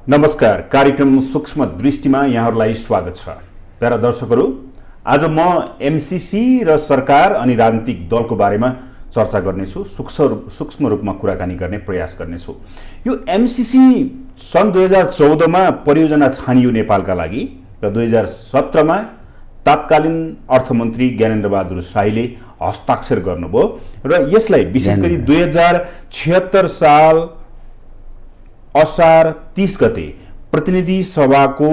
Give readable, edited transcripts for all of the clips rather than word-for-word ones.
नमस्कार, कार्यक्रम सूक्ष्म दृष्टिमा यहाँहरूलाई स्वागत छ। प्यारा दर्शकहरू, आज म एमसीसी र सरकार अनि राजनीतिक दलको बारेमा चर्चा गर्नेछु, सूक्ष्म रूपमा कुराकानी गर्ने प्रयास गर्नेछु। यो एमसीसी सन् 2014 मा परियोजना छानियो नेपालका लागि र 2017 मा तत्कालीन अर्थमन्त्री ज्ञानेन्द्रबहादुर शाहीले हस्ताक्षर गर्नुभयो र यसलाई विशेष गरी 2076 साल असार 30 गते प्रतिनिधि सभाको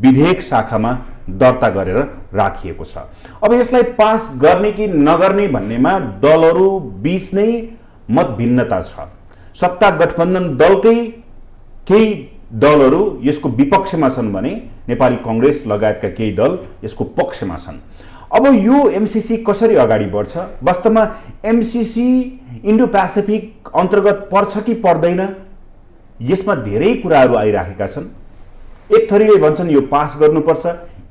विधेयक शाखामा दर्ता गरेर राखिएको छ। अब यसलाई पास गर्ने कि नगर्ने भन्नेमा दलहरू बीच नै मत भिन्नता छ। सत्ता गठबन्धन दलकै केही दलहरू यसको विपक्षमा छन् भने नेपाली कांग्रेस लगायतका केही दल यसको पक्षमा छन्। अब यो एमसीसी कसरी अगाडि बढ्छ? वास्तवमा एमसीसी इन्डो पेसिफिक अन्तर्गत पर्छ कि पर्दैन? यसमा धेरै कुराहरू आइराखेका छन्। एक थरीले भन्छन् यो पास गर्नुपर्छ।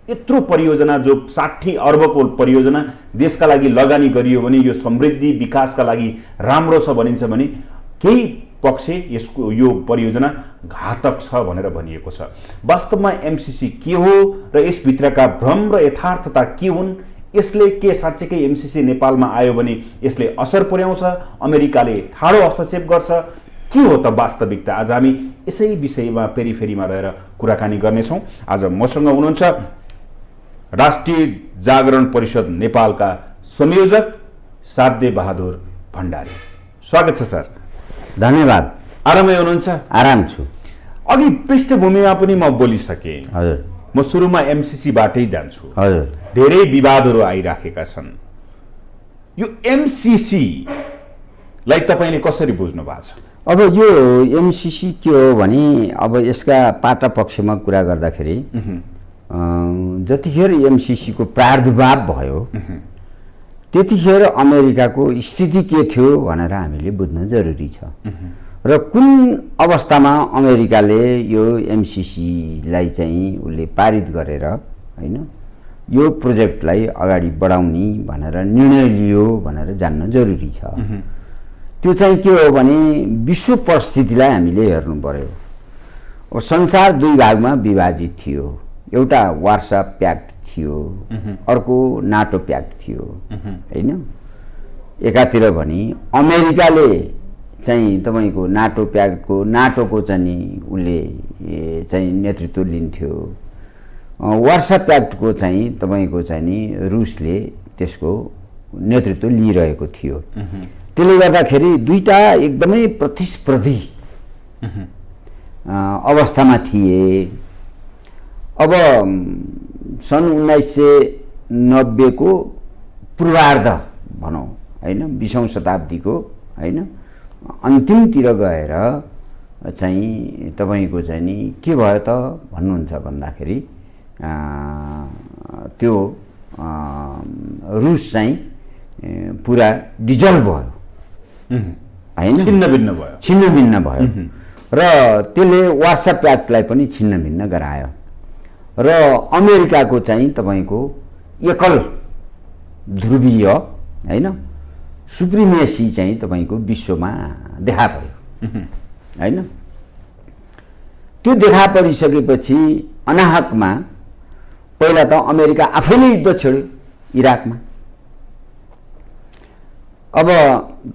यत्रो परियोजना जो 60 अर्बको परियोजना देशका लागि लगानी गरियो भने यो समृद्धि विकासका लागि राम्रो छ भनिन्छ भने केही पक्ष यसको यो परियोजना घातक छ भनेर भनिएको छ। वास्तवमा एमसीसी के हो र यसभित्रका भ्रम र यथार्थता के हुन्? यसले के साँच्चैकै एमसीसी नेपालमा आयो भने यसले असर पुर्याउँछ? अमेरिकाले ठाडो हस्तक्षेप गर्छ? के हो त वास्तविकता? आज हामी यसै विषयमा पेरिफेरीमा रहेर कुराकानी गर्नेछौँ। आज मसँग हुनुहुन्छ राष्ट्रिय जागरण परिषद नेपालका संयोजक साध्य बहादुर भण्डारी। स्वागत छ सर। धन्यवाद। आरामै हुनुहुन्छ? आराम छु। अघि पृष्ठभूमिमा पनि म बोलिसकेँ। हजुर। म सुरुमा एमसीसी बाटै जान्छु। हजुर। धेरै विवादहरू आइराखेका छन्। यो एमसीसी लाई तपाईले कसरी बुझ्नु भएको छ? अब यो एमसीसी के हो भने अब यसका पाटा पक्षमा कुरा गर्दाखेरि जतिखेर एमसीसी को प्रादुर्भाव भयो त्यतिखेर अमेरिकाको स्थिति के थियो भनेर हामीले बुझ्न जरुरी छ र कुन अवस्थामा अमेरिकाले यो एमसीसी लाई चाहिँ उले पारित गरेर हैन यो प्रोजेक्टलाई अगाडि बढाउने भनेर निर्णय लियो भनेर जान्न जरुरी छ। त्यो चाहिँ के हो भने विश्व परिस्थितिलाई हामीले हेर्नु पर्यो। अब संसार दुई भागमा विभाजित थियो। एउटा वार्सा प्याक्ट थियो, अर्को नाटो प्याक्ट थियो हैन। एकातिर भने अमेरिकाले चाहिँ तपाईको नाटो प्याक्टको नाटोको चाहिँ उले चाहिँ नेतृत्व लिन्थ्यो। वार्सा प्याक्टको चाहिँ तपाईको चाहिँ नि रुसले त्यसको नेतृत्व लिइरहेको थियो। त्यसले गर्दाखेरि दुईटा एकदमै प्रतिस्पर्धी अवस्थामा थिए। अब सन् 1990 को पूर्वार्ध भनौं हैन, 20औं शताब्दीको हैन अन्तिमतिर गएर चाहिँ तपाईको चाहिँ नि के भयो त भन्नुहुन्छ भन्दाखेरि त्यो रुस चाहिँ पुरा डिजल्भ भयो हैन, छिन्नभिन्न भयो र त्यसले वार्सा प्याक्टलाई पनि छिन्नभिन्न गरायो र अमेरिकाको चाहिँ तपाईको एकल ध्रुवीय हैन सुप्रिमेसी चाहिँ तपाईको विश्वमा देखा पर्यो हैन। त्यो देखा परिसकेपछि अनाहकमा पहिला त अमेरिका आफैले युद्ध छेड्यो इराकमा। अब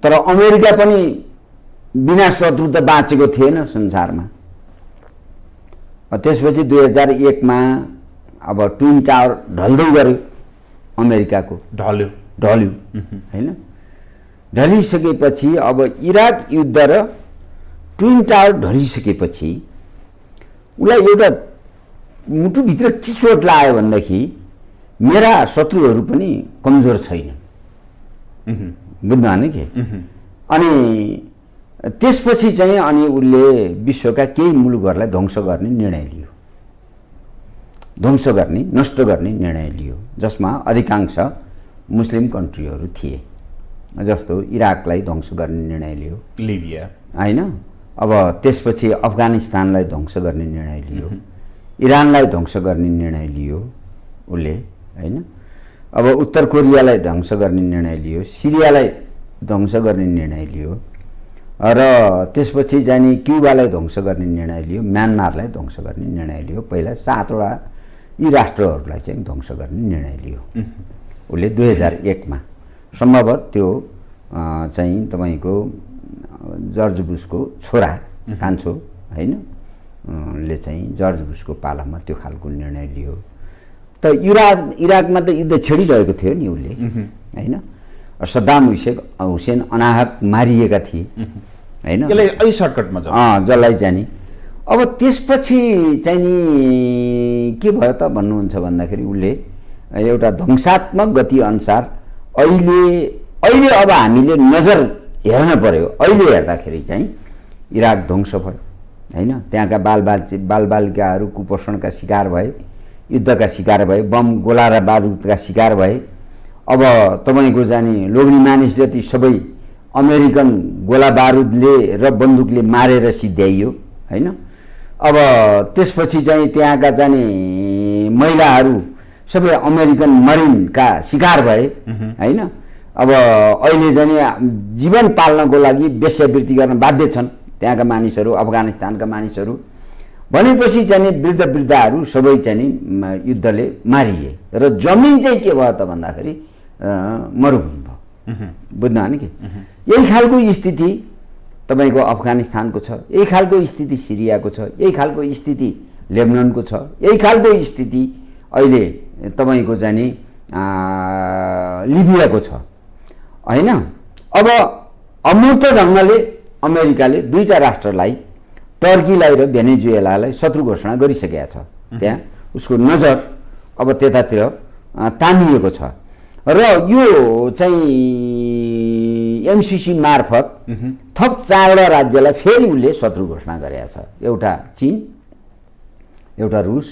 तर अमेरिका पनि बिना शत्रु त बाँचेको थिएन संसारमा। त्यसपछि 2001 मा अब ट्विन टावर ढल्दै गर्यो अमेरिकाको, ढल्यो हैन। ढलिसकेपछि अब इराक युद्ध र ट्विन टावर ढलिसकेपछि उलाई एउटा मुटुभित्र के चोट लाग्यो भन्दाखेरि मेरा शत्रुहरू पनि कमजोर छैनन्, बुझ्नु के। अनि त्यसपछि चाहिँ अनि उले विश्वका केही मुलुकहरूलाई ध्वंस गर्ने निर्णय लियो, ध्वंस गर्ने नष्ट गर्ने निर्णय लियो, जसमा अधिकांश मुस्लिम कन्ट्रीहरू थिए। जस्तो इराकलाई ध्वंस गर्ने निर्णय लियो, लिबिया हैन। अब त्यसपछि अफगानिस्तानलाई ध्वंस गर्ने निर्णय लियो, इरानलाई ध्वंस गर्ने निर्णय लियो उले हैन। अब उत्तर कोरियालाई ध्वंस गर्ने निर्णय लियो, सिरियालाई ध्वंस गर्ने निर्णय लियो र त्यसपछि चाहिँ नि क्युबालाई ध्वंस गर्ने निर्णय लियो, म्यानमारलाई ध्वंस गर्ने निर्णय लियो। पहिला 7वटा यी राष्ट्रहरूलाई चाहिँ ध्वंस गर्ने निर्णय लियो उसले 2001 मा। सम्भवतः त्यो चाहिँ तपाईँको जर्ज बुसको छोरा कान्छो होइन ले चाहिँ जर्ज बुसको पालामा त्यो खालको निर्णय लियो। त इराकमा त युद्ध छेडिरहेको थियो नि उसले होइन। सद्दाम हुसेन अनाहक मारिएका थिए होइन। यसलाई सर्टकटमा जसलाई चाहिँ नि अब त्यसपछि चाहिँ नि के भयो त भन्नुहुन्छ भन्दाखेरि उसले एउटा ध्वंसात्मक गति अनुसार अहिले अब हामीले नजर हेर्न पर्यो। अहिले हेर्दाखेरि चाहिँ इराक ध्वंस भयो होइन। त्यहाँका बालबालिकाहरू कुपोषणका शिकार भए, युद्धका शिकार भए, बम गोला र बारुदका शिकार भए। अब तपाईँको जाने लोग्ने मानिस जति सबै अमेरिकन गोला बारुदले र बन्दुकले मारेर सिध्याइयो होइन। अब त्यसपछि चाहिँ त्यहाँका जाने महिलाहरू सबै अमेरिकन मरिनका शिकार भए होइन। अब अहिले चाहिँ जीवन पाल्नको लागि वेश्यावृत्ति गर्न बाध्य छन् त्यहाँका मानिसहरू, अफगानिस्तानका मानिसहरू। भनेपछि चाहिँ वृद्धहरू सबै चाहिँ युद्धले मारिए र जमिन चाहिँ के भयो त भन्दाखेरि मरुभूमि भयो। बुझ्नु होइन कि यही खालको स्थिति तपाईँको अफगानिस्तानको छ, यही खालको स्थिति सिरियाको छ, यही खालको स्थिति लेबननको छ, यही खालको स्थिति अहिले तपाईँको जाने लिबियाको छ होइन। अब अमूर्त ढङ्गले अमेरिकाले दुईटा राष्ट्रलाई, टर्कीलाई र भेनेजुएलालाई शत्रु घोषणा गरिसकेका छ। त्यहाँ उसको नजर अब त्यतातिर तानिएको छ र यो चाहिँ एमसिसी मार्फत थप 4वटा राज्यलाई फेरि उसले शत्रु घोषणा गरेका छ। एउटा चीन, एउटा रुस,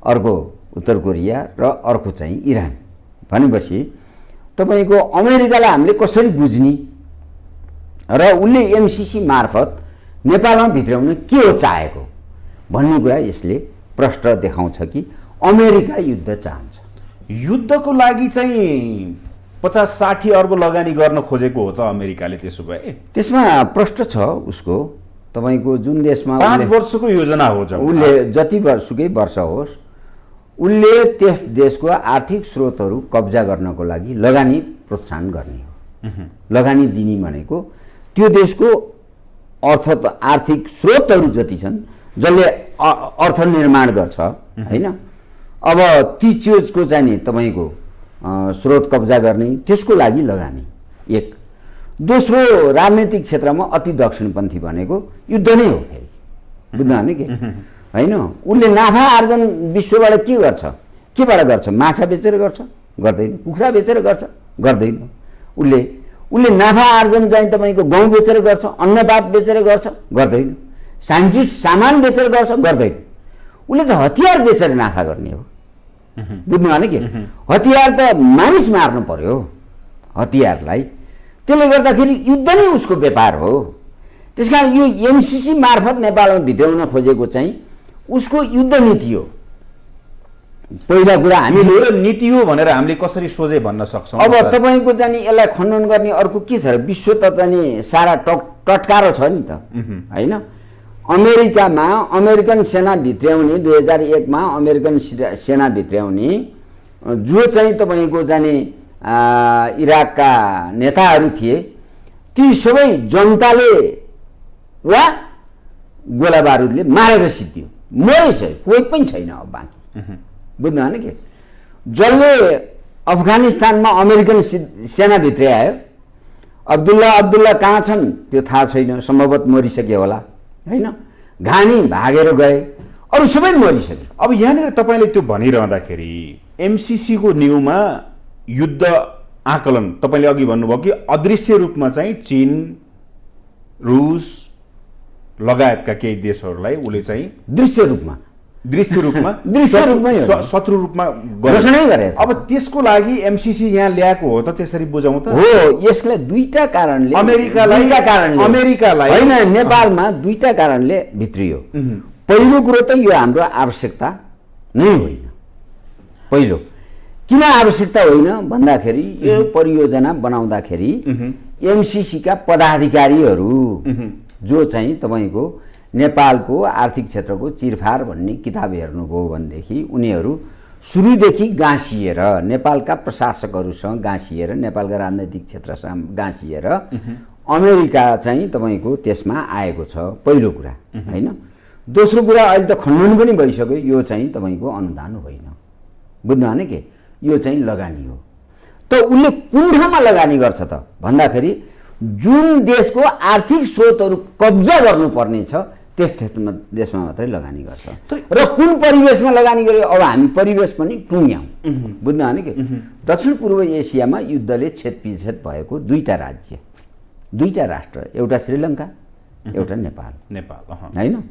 अर्को उत्तर कोरिया र अर्को चाहिँ इरान। भनेपछि तपाईँको अमेरिकालाई हामीले कसरी बुझ्ने र उसले एमसिसी मार्फत नेपालमा भित्राउन के हो चाहेको भन्ने कुरा यसले प्रश्न देखाउँछ कि अमेरिका युद्ध चाहन्छ। युद्धको लागि चाहिँ 50-60 अर्ब लगानी गर्न खोजेको हो त अमेरिकाले। त्यसो भए त्यसमा प्रश्न छ उसको। तपाईँको जुन देशमा 5 वर्षको योजना हो उसले जति वर्षकै वर्ष होस् उसले त्यस देशको आर्थिक स्रोतहरू कब्जा गर्नको लागि लगानी प्रोत्साहन गर्ने हो। लगानी दिने भनेको त्यो देशको आर्थिक स्रोतहरू जति छन् जसले अर्थ निर्माण गर्छ होइन। अब ती चिजको चाहिँ नि तपाईँको स्रोत कब्जा गर्ने, त्यसको लागि लगानी एक। दोस्रो राजनीतिक क्षेत्रमा अति दक्षिणपन्थी भनेको युद्ध नै हो फेरि। बुझ्नु होइन कि होइन। उसले नाफा आर्जन विश्वबाट के गर्छ, केबाट गर्छ? माछा बेचेर गर्छ? गर्दैन। कुखुरा बेचेर गर्छ? गर्दैन। उसले नाफा आर्जन चाहिँ तपाईँको गहुँ बेचेर गर्छ, अन्नपात बेचेर गर्छ? गर्दैन। साइन्टिस्ट सामान बेचेर गर्छ? गर्दैन। उसले त हतियार बेचेर नाफा गर्ने हो। बुझ्नु भएन कि हतियार त मानिस मार्नु पर्यो हतियारलाई। त्यसले गर्दाखेरि युद्ध नै उसको व्यापार हो। त्यसकारण यो एमसिसी मार्फत नेपालमा भित्राउन खोजेको चाहिँ उसको युद्ध नीति हो। पहिला कुरा हामीले नीति हो भनेर हामीले कसरी सोझे भन्न सक्छौँ? अब तपाईँको जाने यसलाई खण्डन गर्ने अर्को के छ र? विश्व त जाने सारा टटकारो छ नि त होइन। अमेरिकामा अमेरिकन सेना भित्र्याउने 2001 मा अमेरिकन सेना भित्र्याउने जो चाहिँ तपाईँको जाने इराकका नेताहरू थिए ती सबै जनताले वा गोला बारुदले मारेर सिद्धियो। मरेछ, कोही पनि छैन अब बाँकी। बुझ्नु भएन कि जसले अफगानिस्तानमा अमेरिकन सेना भित्रै आयो, अब्दुल्ला कहाँ छन् त्यो थाहा छैन, सम्भवतः मरिसक्यो होला होइन। घानी भागेर गए, अरू सबै मरिसक्यो। अब यहाँनिर तपाईँले त्यो भनिरहँदाखेरि एमसिसी को न्युमा युद्ध आकलन तपाईँले अघि भन्नुभयो कि अदृश्य रूपमा चाहिँ चीन, रुस लगायतका केही देशहरूलाई उसले चाहिँ दृश्य रूपमा शत्रु रूपमा घोषणा गरेछ। अब त्यसको लागि एमसिसी यहाँ ल्याएको हो त, त्यसरी बुझाउँ त हो। यसलाई दुईटा कारणले अमेरिकालाई होइन, नेपालमा दुईटा कारणले भित्रियो। पहिलो कुरो त यो हाम्रो आवश्यकता नै होइन। पहिलो किन आवश्यकता होइन भन्दाखेरि यो परियोजना बनाउँदाखेरि एमसीसी का पदाधिकारीहरू जो चाहिँ तपाईँको नेपालको आर्थिक क्षेत्रको चिरफार भन्ने किताब हेर्नुभयो भनेदेखि उनीहरू सुरुदेखि गाँसिएर नेपालका प्रशासकहरूसँग गाँसिएर नेपालका राजनैतिक क्षेत्रसँग गाँसिएर अमेरिका चाहिँ तपाईँको त्यसमा आएको छ पहिलो कुरा हैन। दोस्रो कुरा अहिले त खण्डन पनि भइसक्यो यो चाहिँ तपाईँको अनुदान होइन, बुझ्नु भने के यो चाहिँ लगानी हो। त उसले कुन ठाउँमा लगानी गर्छ त भन्दाखेरि जुन देशको आर्थिक स्रोतहरू कब्जा गर्नुपर्ने छ त्यस देशमा मात्रै लगानी गर्छ। र कुन परिवेशमा लगानी गरे अब हामी परिवेश पनि टुङ्ग्यौँ, बुझ्नु भने के दक्षिण पूर्व एसियामा युद्धले छेदपिछेद भएको दुईटा राज्य दुईटा राष्ट्र, एउटा श्रीलङ्का एउटा नेपाल हैन।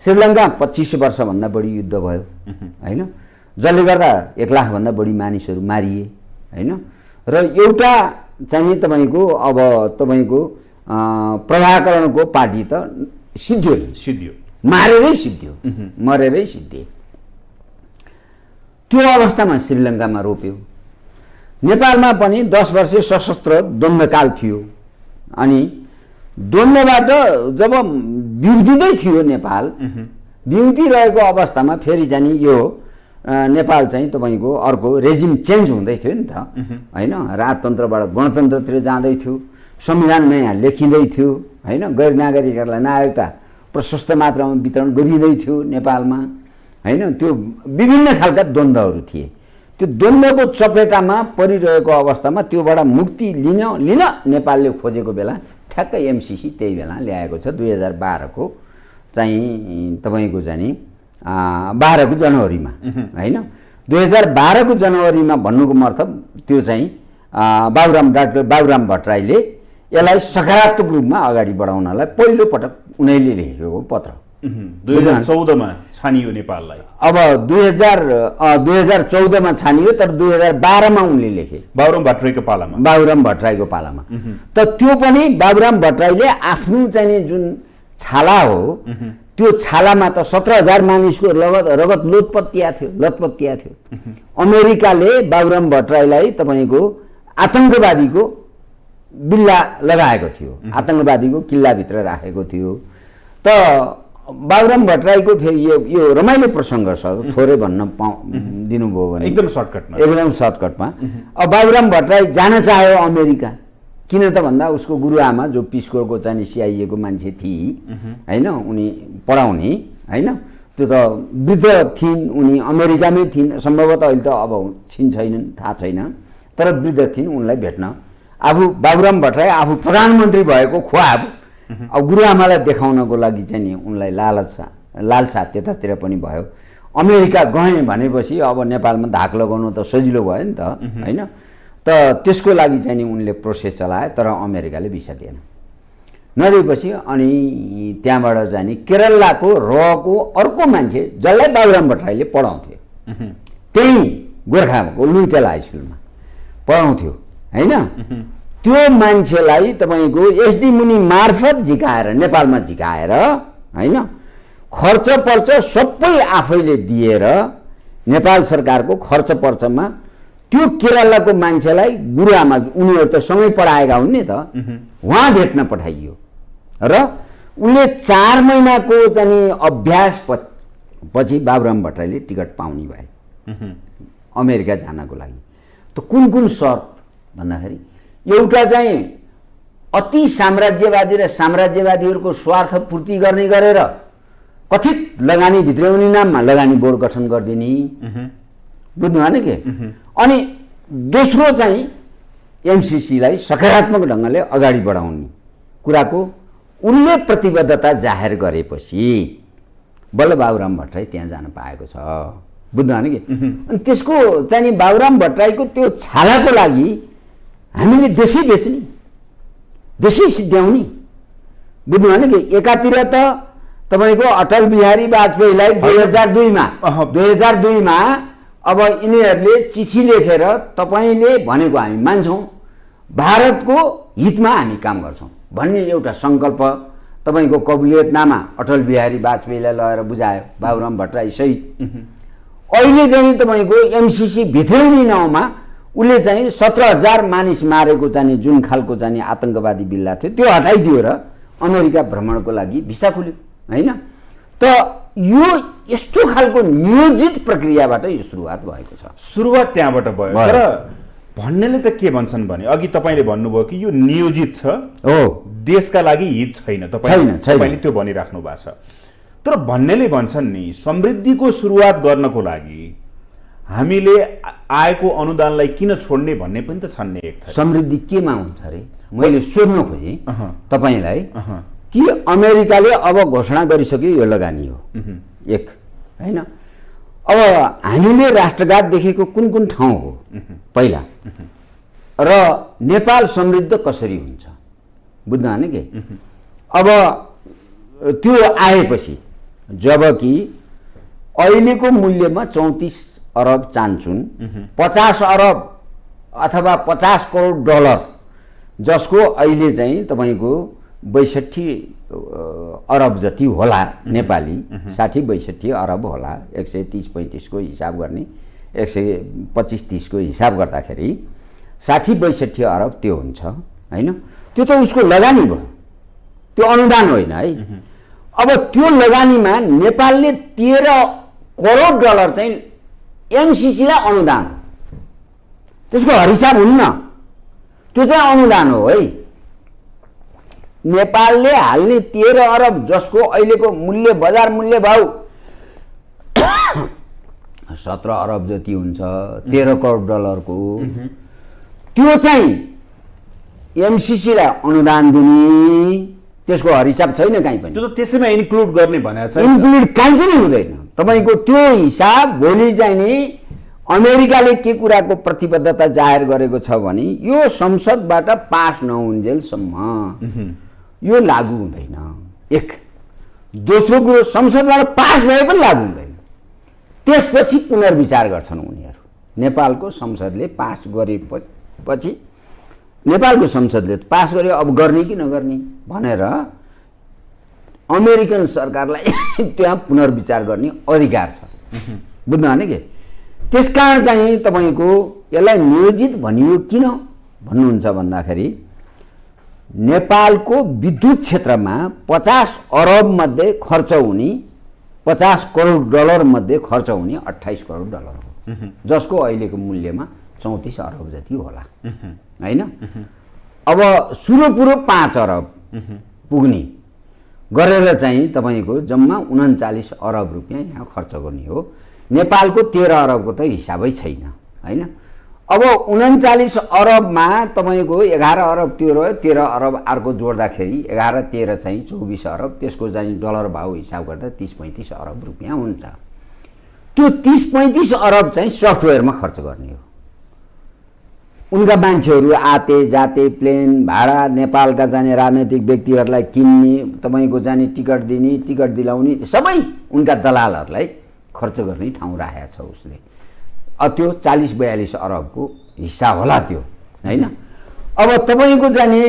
श्रीलङ्का 25 वर्षभन्दा बढी युद्ध भयो हैन, जसले गर्दा 1 लाखभन्दा बढी मानिसहरू मारिए हैन। र एउटा चाहिँ तपाईँको अब तपाईँको प्रभाकरणको पार्टी त सिद्धियो मारेरै सिद्धियो मरेरै सिद्धि। त्यो अवस्थामा श्रीलङ्कामा रोप्यो। नेपालमा पनि 10 वर्ष सशस्त्र द्वन्द्वकाल थियो अनि द्वन्द्वबाट जब बिउतिँदै थियो नेपाल बिउतिरहेको अवस्थामा फेरि चाहिँ यो नेपाल चाहिँ तपाईँको अर्को रेजिम चेन्ज हुँदै थियो नि त हैन। राजतन्त्रबाट गणतन्त्रतिर जाँदै थियो, संविधान नयाँ लेखिँदै थियो हैन, गैर नागरिकहरूलाई नागरिकता प्रशस्त मात्रामा वितरण गरिँदै थियो नेपालमा हैन। त्यो विभिन्न खालका द्वन्द्वहरू थिए। त्यो द्वन्द्वको चपेटामा परिरहेको अवस्थामा त्योबाट मुक्ति लिन नेपालले खोजेको बेला ठ्याक्क एमसीसी त्यही बेला ल्याएको छ 2012 को चाहिँ तपाईँको चाहिँ 12 को जनवरीमा हैन। 2012 को जनवरीमा भन्नुको मतलब त्यो चाहिँ डाक्टर बाबुराम भट्टराईले यसलाई सकारात्मक रूपमा अगाडि बढाउनलाई पहिलो पटक उनीले लेखेको पत्र 2014 मा छानियो नेपाललाई। अब 2014 मा छानियो तर 2012 मा उनले लेखे बाबुराम भट्टराईको पालामा। त त्यो पनि बाबुराम भट्टराईले आफ्नो चाहिँ जुन छाला हो त्यो छालामा त 17,000 मानिसको रगत लतपत्तिया थियो। अमेरिकाले बाबुराम भट्टराईलाई तपाईँको आतंकवादीको बिल्ला लगाएको थियो, आतंकवादीको किल्लाभित्र राखेको थियो। त बाबुराम भट्टराईको फेरि यो रमाइलो प्रसङ्ग छ, थोरै भन्न दिनुभयो भने एकदम सर्टकटमा। अब बाबुराम भट्टराई जान चाह्यो अमेरिका, किन त भन्दा उसको गुरुआमा जो पिसकोरको चाहिँ CIA को मान्छे थिए हैन, उनी पढाउने हैन, त्यो त वृद्ध थिइन्, उनी अमेरिकामै थिइन्, सम्भवतः अहिले त अब छैनन् थाहा छैन, तर वृद्ध थिइन्। उनलाई भेट्न आफू बाबुराम भट्टराई आफू प्रधानमन्त्री भएको ख्वाब अब गुरुआमालाई देखाउनको लागि चाहिँ नि उनलाई लालसा त्यतातिर पनि भयो। अमेरिका गए भनेपछि अब नेपालमा धाक लगाउनु त सजिलो भयो नि त हैन। त त्यसको लागि चाहिँ नि उनले प्रोसेस चलाए तर अमेरिकाले भिसा दिएन। नदिएपछि अनि त्यहाँबाट चाहिँ नि केरलाको रको अर्को मान्छे जसलाई बाबुराम भट्टराईले पढाउँथ्यो, त्यही गोर्खाको लुइटेल हाई स्कुलमा पढाउँथ्यो हैन, त्यो मान्छेलाई तपाईँको SD मुनि मार्फत झिकाएर नेपालमा झिकाएर हैन, खर्च पर्च सबै आफैले दिएर नेपाल सरकारको खर्च पर्चमा त्यो केरलाको मान्छेलाई गुरुआमा उनीहरू त सँगै पढाएका हुन् नि त उहाँ भेट्न पठाइयो। र उनले 4 महिनाको चाहिँ अभ्यास पछि बाबुराम भट्टराईले टिकट पाउने भए अमेरिका जानको लागि। त कुन शर्त भन्दाखेरि एउटा चाहिँ अति साम्राज्यवादी र साम्राज्यवादीहरूको स्वार्थ पूर्ति गर्ने गरेर कथित लगानी भित्राउने नाममा लगानी बोर्ड गठन गरिदिने, बुझ्नु भएन के। अनि दोस्रो चाहिँ एमसीसीलाई सकारात्मक ढङ्गले अगाडि बढाउने कुराको उनले प्रतिबद्धता जाहेर गरेपछि बल्ल बाबुराम भट्टराई त्यहाँ जान पाएको छ, बुझ्नु भएन के। अनि त्यसको चाहिँ बाबुराम भट्टराईको त्यो छालाको लागि हामीले देशै बेच्ने देशै सिद्ध्याउने, बुझ्नु भएन कि। एकातिर त तपाईँको अटल बिहारी वाजपेयीलाई 2002 मा अब यिनीहरूले चिठी लेखेर तपाईँले भनेको हामी मान्छौँ, भारतको हितमा हामी काम गर्छौँ भन्ने एउटा सङ्कल्प तपाईँको कबुलियतनामा अटल बिहारी वाजपेयीलाई लगेर बुझायो बाबुराम भट्टराई सहित। अहिले चाहिँ तपाईँको एमसीसी भित्राउने नाउँमा उसले चाहिँ 17,000 मानिस मारेको चाहिँ जुन खालको चाहिँ आतङ्कवादी बिल्ला थियो त्यो हटाइदियो र अमेरिका भ्रमणको लागि भिसा खुल्यो हैन। त यो यस्तो खालको नियोजित प्रक्रियाबाट यो सुरुवात भएको छ। सुरुवात त्यहाँबाट भयो। तर भन्नेले त के भन्छन् भने अघि तपाईँले भन्नुभयो कि यो नियोजित छ, हो, देशका लागि हित छैन, तपाईँले त्यो भनिराख्नु भएको छ। तर भन्नेले भन्छन् नि समृद्धिको सुरुवात गर्नको लागि हामीले आएको अनुदानलाई किन छोड्ने भन्ने पनि त छन् नि। एक समृद्धि केमा हुन्छ अरे मैले सोध्न खोजेँ तपाईँलाई कि अमेरिकाले अब घोषणा गरिसक्यो यो लगानी हो एक हैन। अब हामीले राष्ट्रघात देखेको कुन कुन ठाउँ हो पहिला, र नेपाल समृद्ध कसरी हुन्छ बुझ्न भने के। अब त्यो आएपछि जबकि अहिलेको मूल्यमा 34 अरब चान्चुन 50 अरब अथवा 50 करोड डलर, जसको अहिले चाहिँ तपाईँको 62 अरब जति होला नेपाली, 60-62 अरब होला 130-35 को हिसाब गर्ने, 125-30 को हिसाब गर्दाखेरि 60-62 अरब त्यो हुन्छ हैन। त्यो त उसको लगानी भयो, त्यो अनुदान होइन है। अब त्यो लगानीमा नेपालले 13 करोड डलर चाहिँ एमसिसीलाई अनुदान हो, त्यसको हिसाब हुन्न, त्यो चाहिँ अनुदान हो है। नेपालले हाल्ने 13 अरब जसको अहिलेको मूल्य बजार मूल्य भाउ 17 अरब जति हुन्छ, 13 करोड डलरको, त्यो चाहिँ एमसिसीलाई अनुदान दिने, त्यसको हिसाब छैन कहीँ पनि। त्यो त त्यसैमा इन्क्लुड गर्ने भनेको छ, इन्क्लुड कहीँ पनि हुँदैन तपाईँको त्यो हिसाब। भोलि चाहिँ नि अमेरिकाले के कुराको प्रतिबद्धता जाहेर गरेको छ भने यो संसदबाट पास नहुन्जेलसम्म यो लागू हुँदैन एक। दोस्रो कुरो संसदबाट पास भए पनि लागू हुँदैन, त्यसपछि पुनर्विचार गर्छन् उनीहरू। नेपालको संसदले पास गरेपछि नेपालको संसदले पास गर्यो, अब गर्ने कि नगर्ने भनेर अमेरिकन सरकारलाई त्यहाँ पुनर्विचार गर्ने अधिकार छ बुझ्नु भने के। त्यसकारण चाहिँ तपाईँको यसलाई नियोजित भनियो किन भन्नुहुन्छ भन्दाखेरि नेपालको विद्युत क्षेत्रमा 50 अरब मध्ये खर्च हुने 50 करोड डलर मध्ये खर्च हुने 28 करोड डलर हो, जसको अहिलेको मूल्यमा 34 अरब जति होला हैन। अब सुरुपुरो 5 अरब पुग्ने गरेर चाहिँ तपाईँको जम्मा 39 अरब रुपियाँ यहाँ खर्च गर्ने हो। नेपालको 13 अरबको त हिसाबै छैन हैन। अब 39 अरबमा तपाईँको 11 अरब त्यो रह्यो, 13 अरब अर्को जोड्दाखेरि 11-13 चाहिँ 24 अरब, त्यसको चाहिँ डलर भाउ हिसाब गर्दा 30-35 अरब रुपियाँ हुन्छ। त्यो 30-35 अरब चाहिँ सफ्टवेयरमा खर्च गर्ने हो। उनका मान्छेहरू आते जाते, प्लेन भाडा, नेपालका जाने राजनैतिक व्यक्तिहरूलाई किन्ने, तपाईँको जाने टिकट दिने, टिकट दिलाउने, सबै उनका दलालहरूलाई खर्च गर्ने ठाउँ राखेको छ उसले। त्यो 40-42 अरबको हिस्सा होला त्यो हैन। अब तपाईँको जाने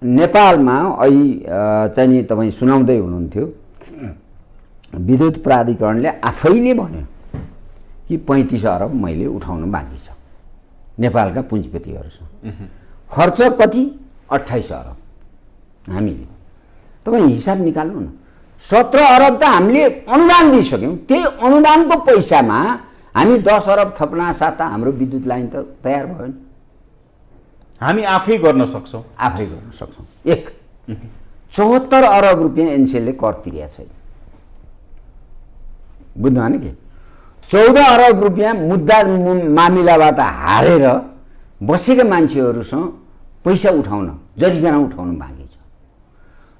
नेपालमा अहिले चाहिँ तपाईँ सुनाउँदै हुनुहुन्थ्यो, विद्युत प्राधिकरणले आफैले भन्यो कि 35 अरब मैले उठाउनु बाँकी छ नेपालका पुँजीपतिहरूसँग। खर्च कति? 28 अरब हामीले। तपाईँ हिसाब निकाल्नु न, 17 अरब त हामीले अनुदान दिइसक्यौँ, त्यही अनुदानको पैसामा हामी 10 अरब थप्न साथ हाम्रो विद्युत लाइन त तयार भयो नि। हामी आफै गर्न सक्छौँ, आफै गर्न सक्छौँ। एक 74 अरब रुपियाँ एनसेलले कर तिरेको छैन बुझ्नु भने के। 14 अरब रुपियाँ मुद्दा मामिलाबाट हारेर बसेका मान्छेहरूसँग पैसा उठाउन, जरिवाना उठाउन बाँकी छ।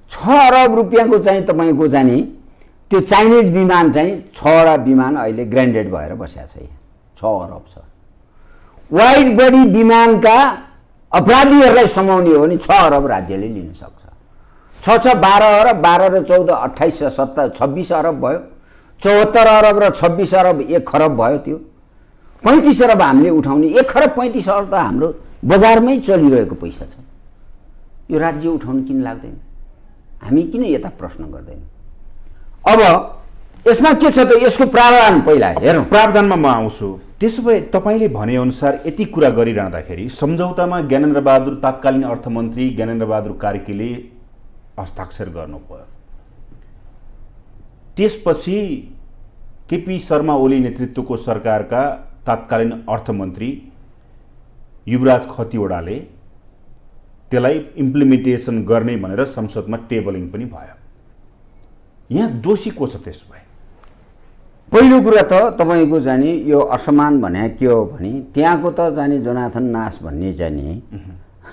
6 अरब रुपियाँको चाहिँ तपाईँको जाने त्यो चाइनिज विमान चाहिँ 6वटा विमान अहिले ग्रान्डेड भएर बसेको छ यहाँ, 6 अरब छ। वाइड बडी विमानका अपराधीहरूलाई समाउने हो भने 6 अरब राज्यले लिन सक्छ। 6 12 अरब, 12 र 14 28 र 17 26 अरब भयो। 74 अरब र 26 अरब 1 खरब भयो। त्यो 35 अरब हामीले उठाउने, 1 खरब 35 अरब त हाम्रो बजारमै चलिरहेको पैसा छ। यो राज्य उठाउनु किन लाग्दैन? हामी किन यता प्रश्न गर्दैन? अब यसमा के छ त, यसको प्रावधान पहिला हेरौँ। प्रावधानमा म आउँछु। त्यसो भए तपाईँले भनेअनुसार यति कुरा गरिरहँदाखेरि सम्झौतामा ज्ञानेन्द्रबहादुर तत्कालीन अर्थमन्त्री ज्ञानेन्द्रबहादुर कार्कीले हस्ताक्षर गर्नुभयो। त्यसपछि केपी शर्मा ओली नेतृत्वको सरकारका तत्कालीन अर्थमन्त्री युवराज खतिवडाले त्यसलाई इम्प्लिमेन्टेसन गर्ने भनेर संसदमा टेबलिङ पनि भयो। यहाँ दोषी को छ त्यसो भए? पहिलो कुरा त तपाईँको जाने यो असमान भने के हो भने त्यहाँको त जाने जोनाथन नास भन्ने जाने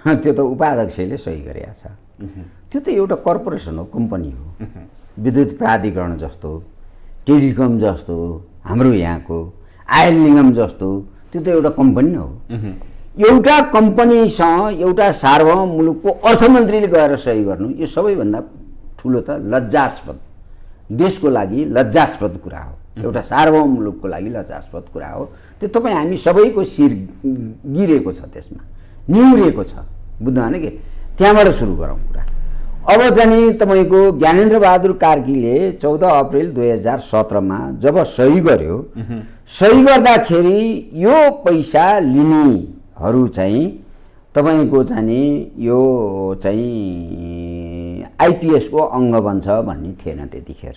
त्यो त उपाध्यक्षले सही गरेका छ। त्यो त एउटा कर्पोरेसन हो, कम्पनी हो, विद्युत प्राधिकरण जस्तो, टेलिकम जस्तो, हाम्रो यहाँको आयल निगम जस्तो, त्यो त एउटा कम्पनी हो। एउटा कम्पनीसँग एउटा सार्वभौम मुलुकको अर्थमन्त्रीले गएर सही गर्नु यो सबैभन्दा ठुलो त लज्जास्पद, देशको लागि लज्जास्पद कुरा हो, एउटा सार्वभौम मुलुकको लागि लज्जास्पद कुरा हो। त्यो तपाईँ हामी सबैको शिर गिरेको छ, त्यसमा निहुरेको छ, बुझ्नु भएन कि? त्यहाँबाट सुरु गरौँ कुरा। अब जाने तपाईँको ज्ञानेन्द्रबहादुर कार्कीले 14 अप्रिल 2017मा जब सही गर्यो, सही गर्दाखेरि यो पैसा लिनेहरू चाहिँ तपाईँको जाने यो चाहिँ आइपिएसको अङ्ग बन्छ भन्ने थिएन त्यतिखेर।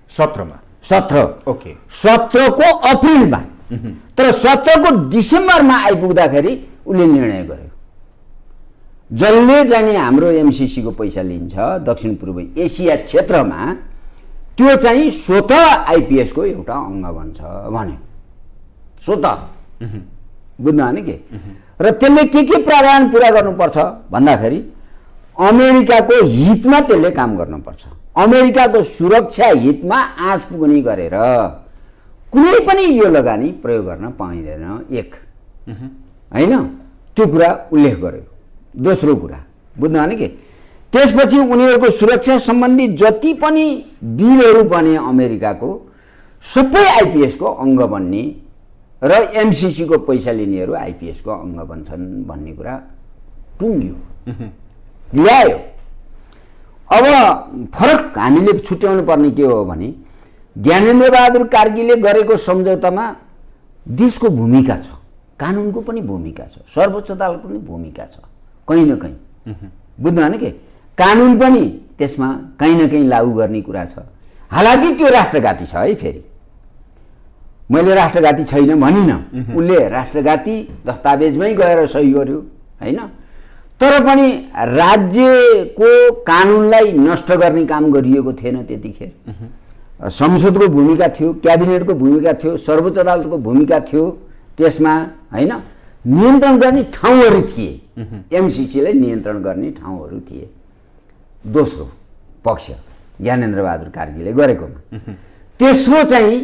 17 ओके, 17 को अप्रिलमा, तर 17 को डिसेम्बरमा आइपुग्दाखेरि उसले निर्णय गर्यो जसले जाने हाम्रो एमसिसीको पैसा लिन्छ दक्षिण पूर्व एसिया क्षेत्रमा, त्यो चाहिँ स्वतः आइपिएसको एउटा अङ्ग बन्छ भन्यो, स्वतः। बुझ्नु भएन के? र त्यसले के प्रावधान पुरा गर्नुपर्छ भन्दाखेरि अमेरिकाको हितमा त्यसले काम गर्नुपर्छ, अमेरिकाको सुरक्षा हितमा आँच पुग्ने गरेर कुनै पनि यो लगानी प्रयोग गर्न पाइँदैन, एक होइन, त्यो कुरा उल्लेख गर्यो। दोस्रो कुरा बुझ्नु भएन कि त्यसपछि उनीहरूको सुरक्षा सम्बन्धी जति पनि बिलहरू बने अमेरिकाको सबै आइपिएसको अङ्ग बन्ने र एमसिसीको पैसा लिनेहरू आइपिएसको अङ्ग बन्छन् भन्ने कुरा टुङ्ग्यो, ल्यायो। अब फरक हामीले छुट्याउनु पर्ने के हो भने ज्ञानेन्द्रबहादुर कार्कीले गरेको सम्झौतामा देशको भूमिका छ, कानुनको पनि भूमिका छ, सर्वोच्च अदालतको पनि भूमिका छ कहीँ न कहीँ। बुझ्नु भएन के? कानुन पनि त्यसमा कहीँ न कहीँ लागू गर्ने कुरा छ। हालाकि त्यो राष्ट्रघाती छ है, फेरि मैले राष्ट्रघाती छैन भनिनँ, उसले राष्ट्रघाती दस्तावेजमै गएर सही गर्यो होइन, तर पनि राज्यको कानुनलाई नष्ट गर्ने काम गरिएको थिएन त्यतिखेर। संसदको भूमिका थियो, क्याबिनेटको भूमिका थियो, सर्वोच्च अदालतको भूमिका थियो त्यसमा होइन, नियन्त्रण गर्ने ठाउँहरू थिए, एमसिसीलाई नियन्त्रण गर्ने ठाउँहरू थिए। दोस्रो पक्ष ज्ञानेन्द्रबहादुर कार्कीले गरेकोमा। तेस्रो चाहिँ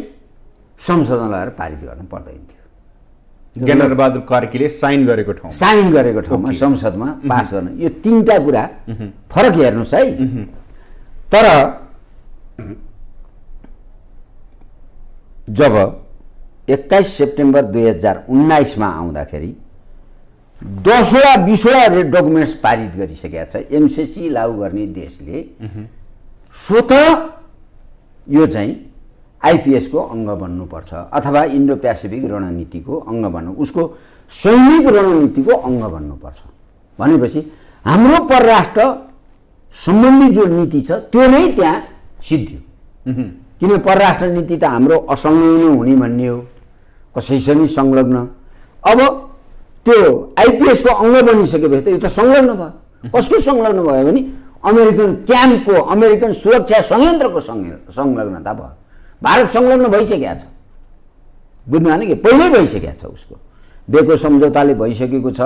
संशोधन लगाएर पारित गर्न पर्दैन थियो, ज्ञानेन्द्रबहादुर कार्कीले साइन गरेको ठाउँमा संसदमा पास गर्न। यो तीनटा कुरा फरक हेर्नुहोस् है। तर जब 21 सेप्टेम्बर 2019मा आउँदाखेरि 10वटा 20वटा डकुमेन्ट्स पारित गरिसकेका छ एमसिसी लागू गर्ने देशले, स्वतः यो चाहिँ आइपिएसको अङ्ग बन्नुपर्छ अथवा इन्डो पेसिफिक रणनीतिको अङ्ग बन्नु, उसको सैनिक रणनीतिको अङ्ग बन्नुपर्छ भनेपछि हाम्रो परराष्ट्र सम्बन्धी जो नीति छ त्यो नै त्यहाँ सिद्धियो। किन परराष्ट्र नीति त हाम्रो असंलग्न हुने भन्ने हो, कसैसँग संलग्न। अब त्यो आइपिएसको अङ्ग बनिसकेपछि त यो त संलग्न भयो। कसको संलग्न भयो भने अमेरिकन क्याम्पको, अमेरिकन सुरक्षा संयन्त्रको संलग्नता भयो। भारत संलग्न भइसकेको छ, बुझ्नु भएन कि? पहिल्यै भइसकेको छ, उसको बेको सम्झौताले भइसकेको छ।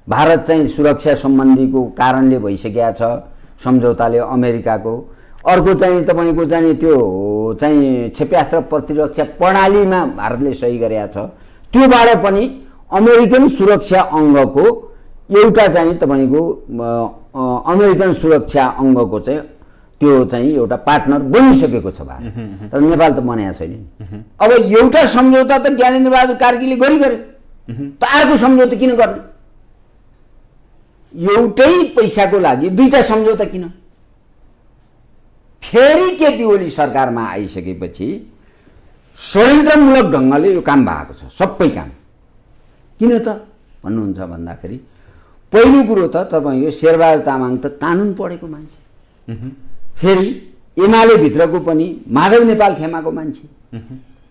भारत चाहिँ सुरक्षा सम्बन्धीको कारणले भइसकेको छ सम्झौताले अमेरिकाको। अर्को चाहिँ तपाईँको चाहिँ त्यो चाहिँ क्षेपणास्त्र प्रतिरक्षा प्रणालीमा भारतले सही गरेको छ, त्योबाट पनि अमेरिकन सुरक्षा अङ्गको एउटा चाहिँ तपाईँको अमेरिकन सुरक्षा अङ्गको चाहिँ त्यो चाहिँ एउटा पार्टनर बनिसकेको छ भारत, तर नेपाल त बनाएको छैन। अब एउटा सम्झौता त ज्ञानेन्द्रबहादुर कार्कीले गरे, त अर्को सम्झौता किन गर्ने? एउटै पैसाको लागि दुईटा सम्झौता किन? फेरि केपी ओली सरकारमा आइसकेपछि षड्यन्त्रमूलक ढङ्गले यो काम भएको छ सबै काम। किन त भन्नुहुन्छ भन्दाखेरि पहिलो कुरो त तपाईँको शेरबहादुर तामाङ त कानुन पढेको मान्छे, फेरि एमाले भित्रको पनि माधव नेपाल खेमाको मान्छे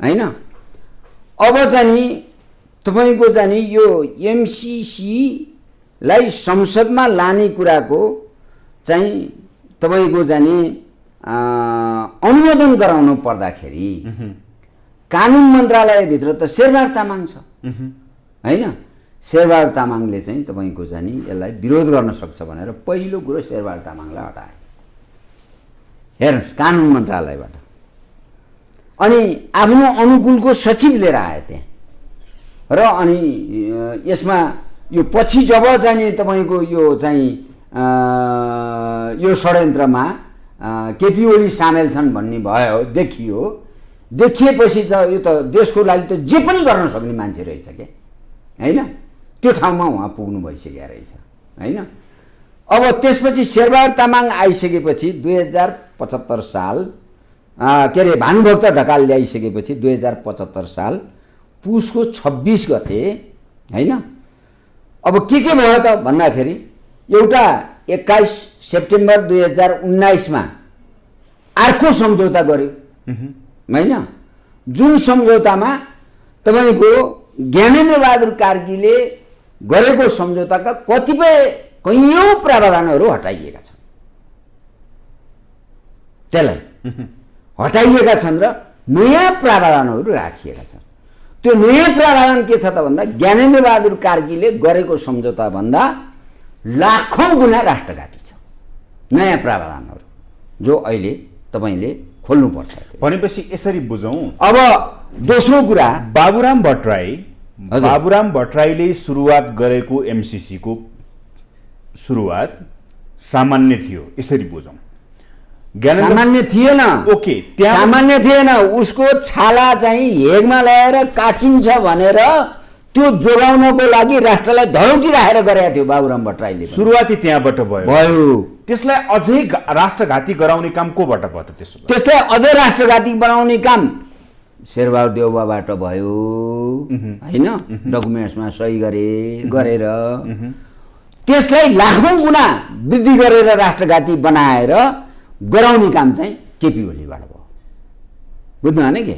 होइन। अब चाहिँ तपाईँको चाहिँ यो एमसिसीलाई संसदमा लाने कुराको चाहिँ तपाईँको चाहिँ अनुमोदन गराउनु पर्दाखेरि कानुन मन्त्रालयभित्र त शेरबहादुर तामाङ छ होइन। शेरबहादुर तामाङले चाहिँ तपाईँको चाहिँ यसलाई विरोध गर्न सक्छ भनेर पहिलो कुरो शेरबहादुर तामाङलाई हटाए हेर्नुहोस् कानुन मन्त्रालयबाट। अनि आफ्नो अनुकूलको सचिव लिएर आए त्यहाँ र अनि यसमा यो पछि जब चाहिँ तपाईँको यो चाहिँ यो षड्यन्त्रमा केपी ओली सामेल छन् भन्ने भयो देखिएपछि त यो त देशको लागि त जे पनि गर्न सक्ने मान्छे रहेछ क्या होइन। त्यो ठाउँमा उहाँ पुग्नु भइसकेको रहेछ होइन। अब त्यसपछि शेरबहादुर तामाङ आइसकेपछि 2075 साल के अरे भानुभक्त ढकाल ल्याइसकेपछि 2075 साल पुसको 26 गते होइन। अब के भयो त भन्दाखेरि एउटा 21 सेप्टेम्बर 2019 मा अर्को सम्झौता गर्यो होइन। जुन सम्झौतामा तपाईँको ज्ञानेन्द्र बहादुर कार्कीले गरेको सम्झौताका कतिपय कैयौँ प्रावधानहरू हटाइएका छन्, त्यसलाई हटाइएका छन् र नयाँ प्रावधानहरू राखिएका छन्। त्यो नयाँ प्रावधान के छ त भन्दा ज्ञानेन्द्र बहादुर कार्कीले गरेको सम्झौता भन्दा लाखौँ गुणा राष्ट्रघाती छ नयाँ प्रावधानहरू जो अहिले तपाईँले खोल्नुपर्छ। भनेपछि यसरी बुझौँ। अब दोस्रो कुरा बाबुराम भट्टराईले सुरुवात गरेको एमसिसीको सुरुवात सामान्य थियो यसरी बुझौँ। सामान्य थिएन, ओके त्यहाँ सामान्य थिएन। उसको छाला चाहिँ हेगमा ल्याएर काटिन्छ भनेर त्यो जोगाउनको लागि राष्ट्रलाई धरौटी राखेर गरेका थियो बाबुराम भट्टराईले। सुरुवाती त्यहाँबाट भयो। त्यसलाई अझै राष्ट्रघाती गराउने काम कोबाट भयो त? त्यसलाई अझै राष्ट्रघाती बनाउने काम शेरबहादुर देउवाबाट भयो होइन। डकुमेन्ट्समा सही गरेर त्यसलाई लाखौँ गुणा वृद्धि गरेर राष्ट्रघाती बनाएर गराउने काम चाहिँ केपी ओलीबाट भयो। बुझ्नु भने के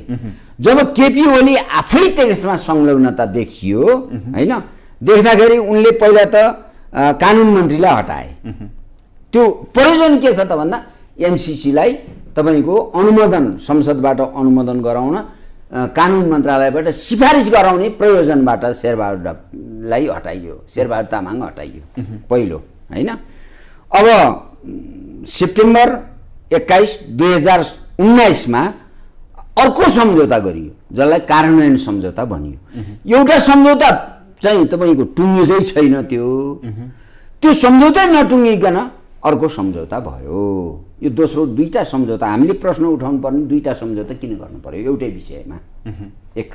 जब केपी ओली आफै त्यसमा संलग्नता देखियो होइन, देख्दाखेरि उनले पहिला त कानुन मन्त्रीलाई हटाए। त्यो प्रयोजन के छ त भन्दा एमसिसीलाई तपाईँको अनुमोदन संसदबाट अनुमोदन गराउन कानुन मन्त्रालयबाट सिफारिस गराउने प्रयोजनबाट शेरबहादुरलाई हटाइयो, शेरबहादुर तामाङ हटाइयो पहिलो होइन। अब सेप्टेम्बर 21, 2019 मा अर्को सम्झौता गरियो जसलाई कार्यान्वयन सम्झौता भनियो। एउटा सम्झौता चाहिँ तपाईँको टुङ्गिँदै छैन, त्यो सम्झौता नटुङ्गिकन अर्को सम्झौता भयो। यो दोस्रो दुईटा सम्झौता हामीले प्रश्न उठाउनु पर्ने, दुईटा सम्झौता किन गर्नु पर्यो एउटै विषयमा एक।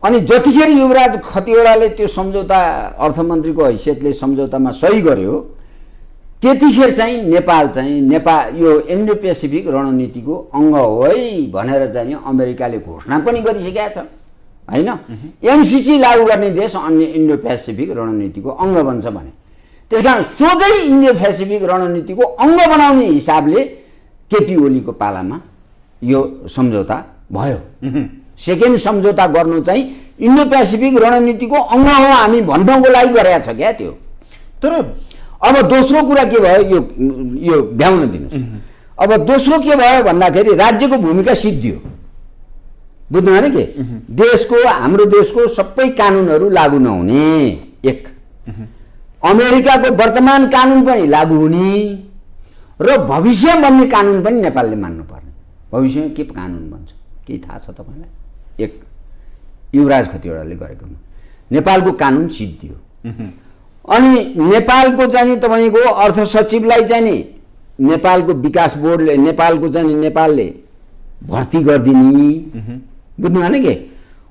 अनि जतिखेर युवराज खतिवडाले त्यो सम्झौता अर्थमन्त्रीको हैसियतले सम्झौतामा सही गर्यो त्यतिखेर चाहिँ नेपाल यो इन्डो पेसिफिक रणनीतिको अङ्ग हो है भनेर चाहिँ अमेरिकाले घोषणा पनि गरिसकेका छ होइन। एमसिसी लागू गर्ने देश अन्य इन्डो पेसिफिक रणनीतिको अङ्ग बन्छ भने त्यसकारण सोझै इन्डो पेसिफिक रणनीतिको अङ्ग बनाउने हिसाबले केपी ओलीको पालामा यो सम्झौता भयो। सेकेन्ड सम्झौता गर्नु चाहिँ इन्डो पेसिफिक रणनीतिको अङ्ग हो हामी भन्नको लागि गरेका छ क्या त्यो। तर अब दोस्रो कुरा के भयो यो भ्याउन दिनुहोस्। अब दोस्रो के भयो भन्दाखेरि राज्यको भूमिका सिद्धियो। बुझ्नु भने के हाम्रो देशको सबै कानुनहरू लागू नहुने एक, अमेरिकाको वर्तमान कानुन पनि लागू हुने र भविष्य बन्ने कानुन पनि नेपालले मान्नुपर्ने। भविष्यमा के कानुन बन्छ केही थाहा छ तपाईँलाई? एक युवराज खतिवडाले गरेकोमा नेपालको कानुन सिद्धियो। अनि नेपालको चाहिँ तपाईँको अर्थ सचिवलाई चाहिँ नि नेपालको विकास बोर्डले नेपालले भर्ती गरिदिने। बुझ्नु भने के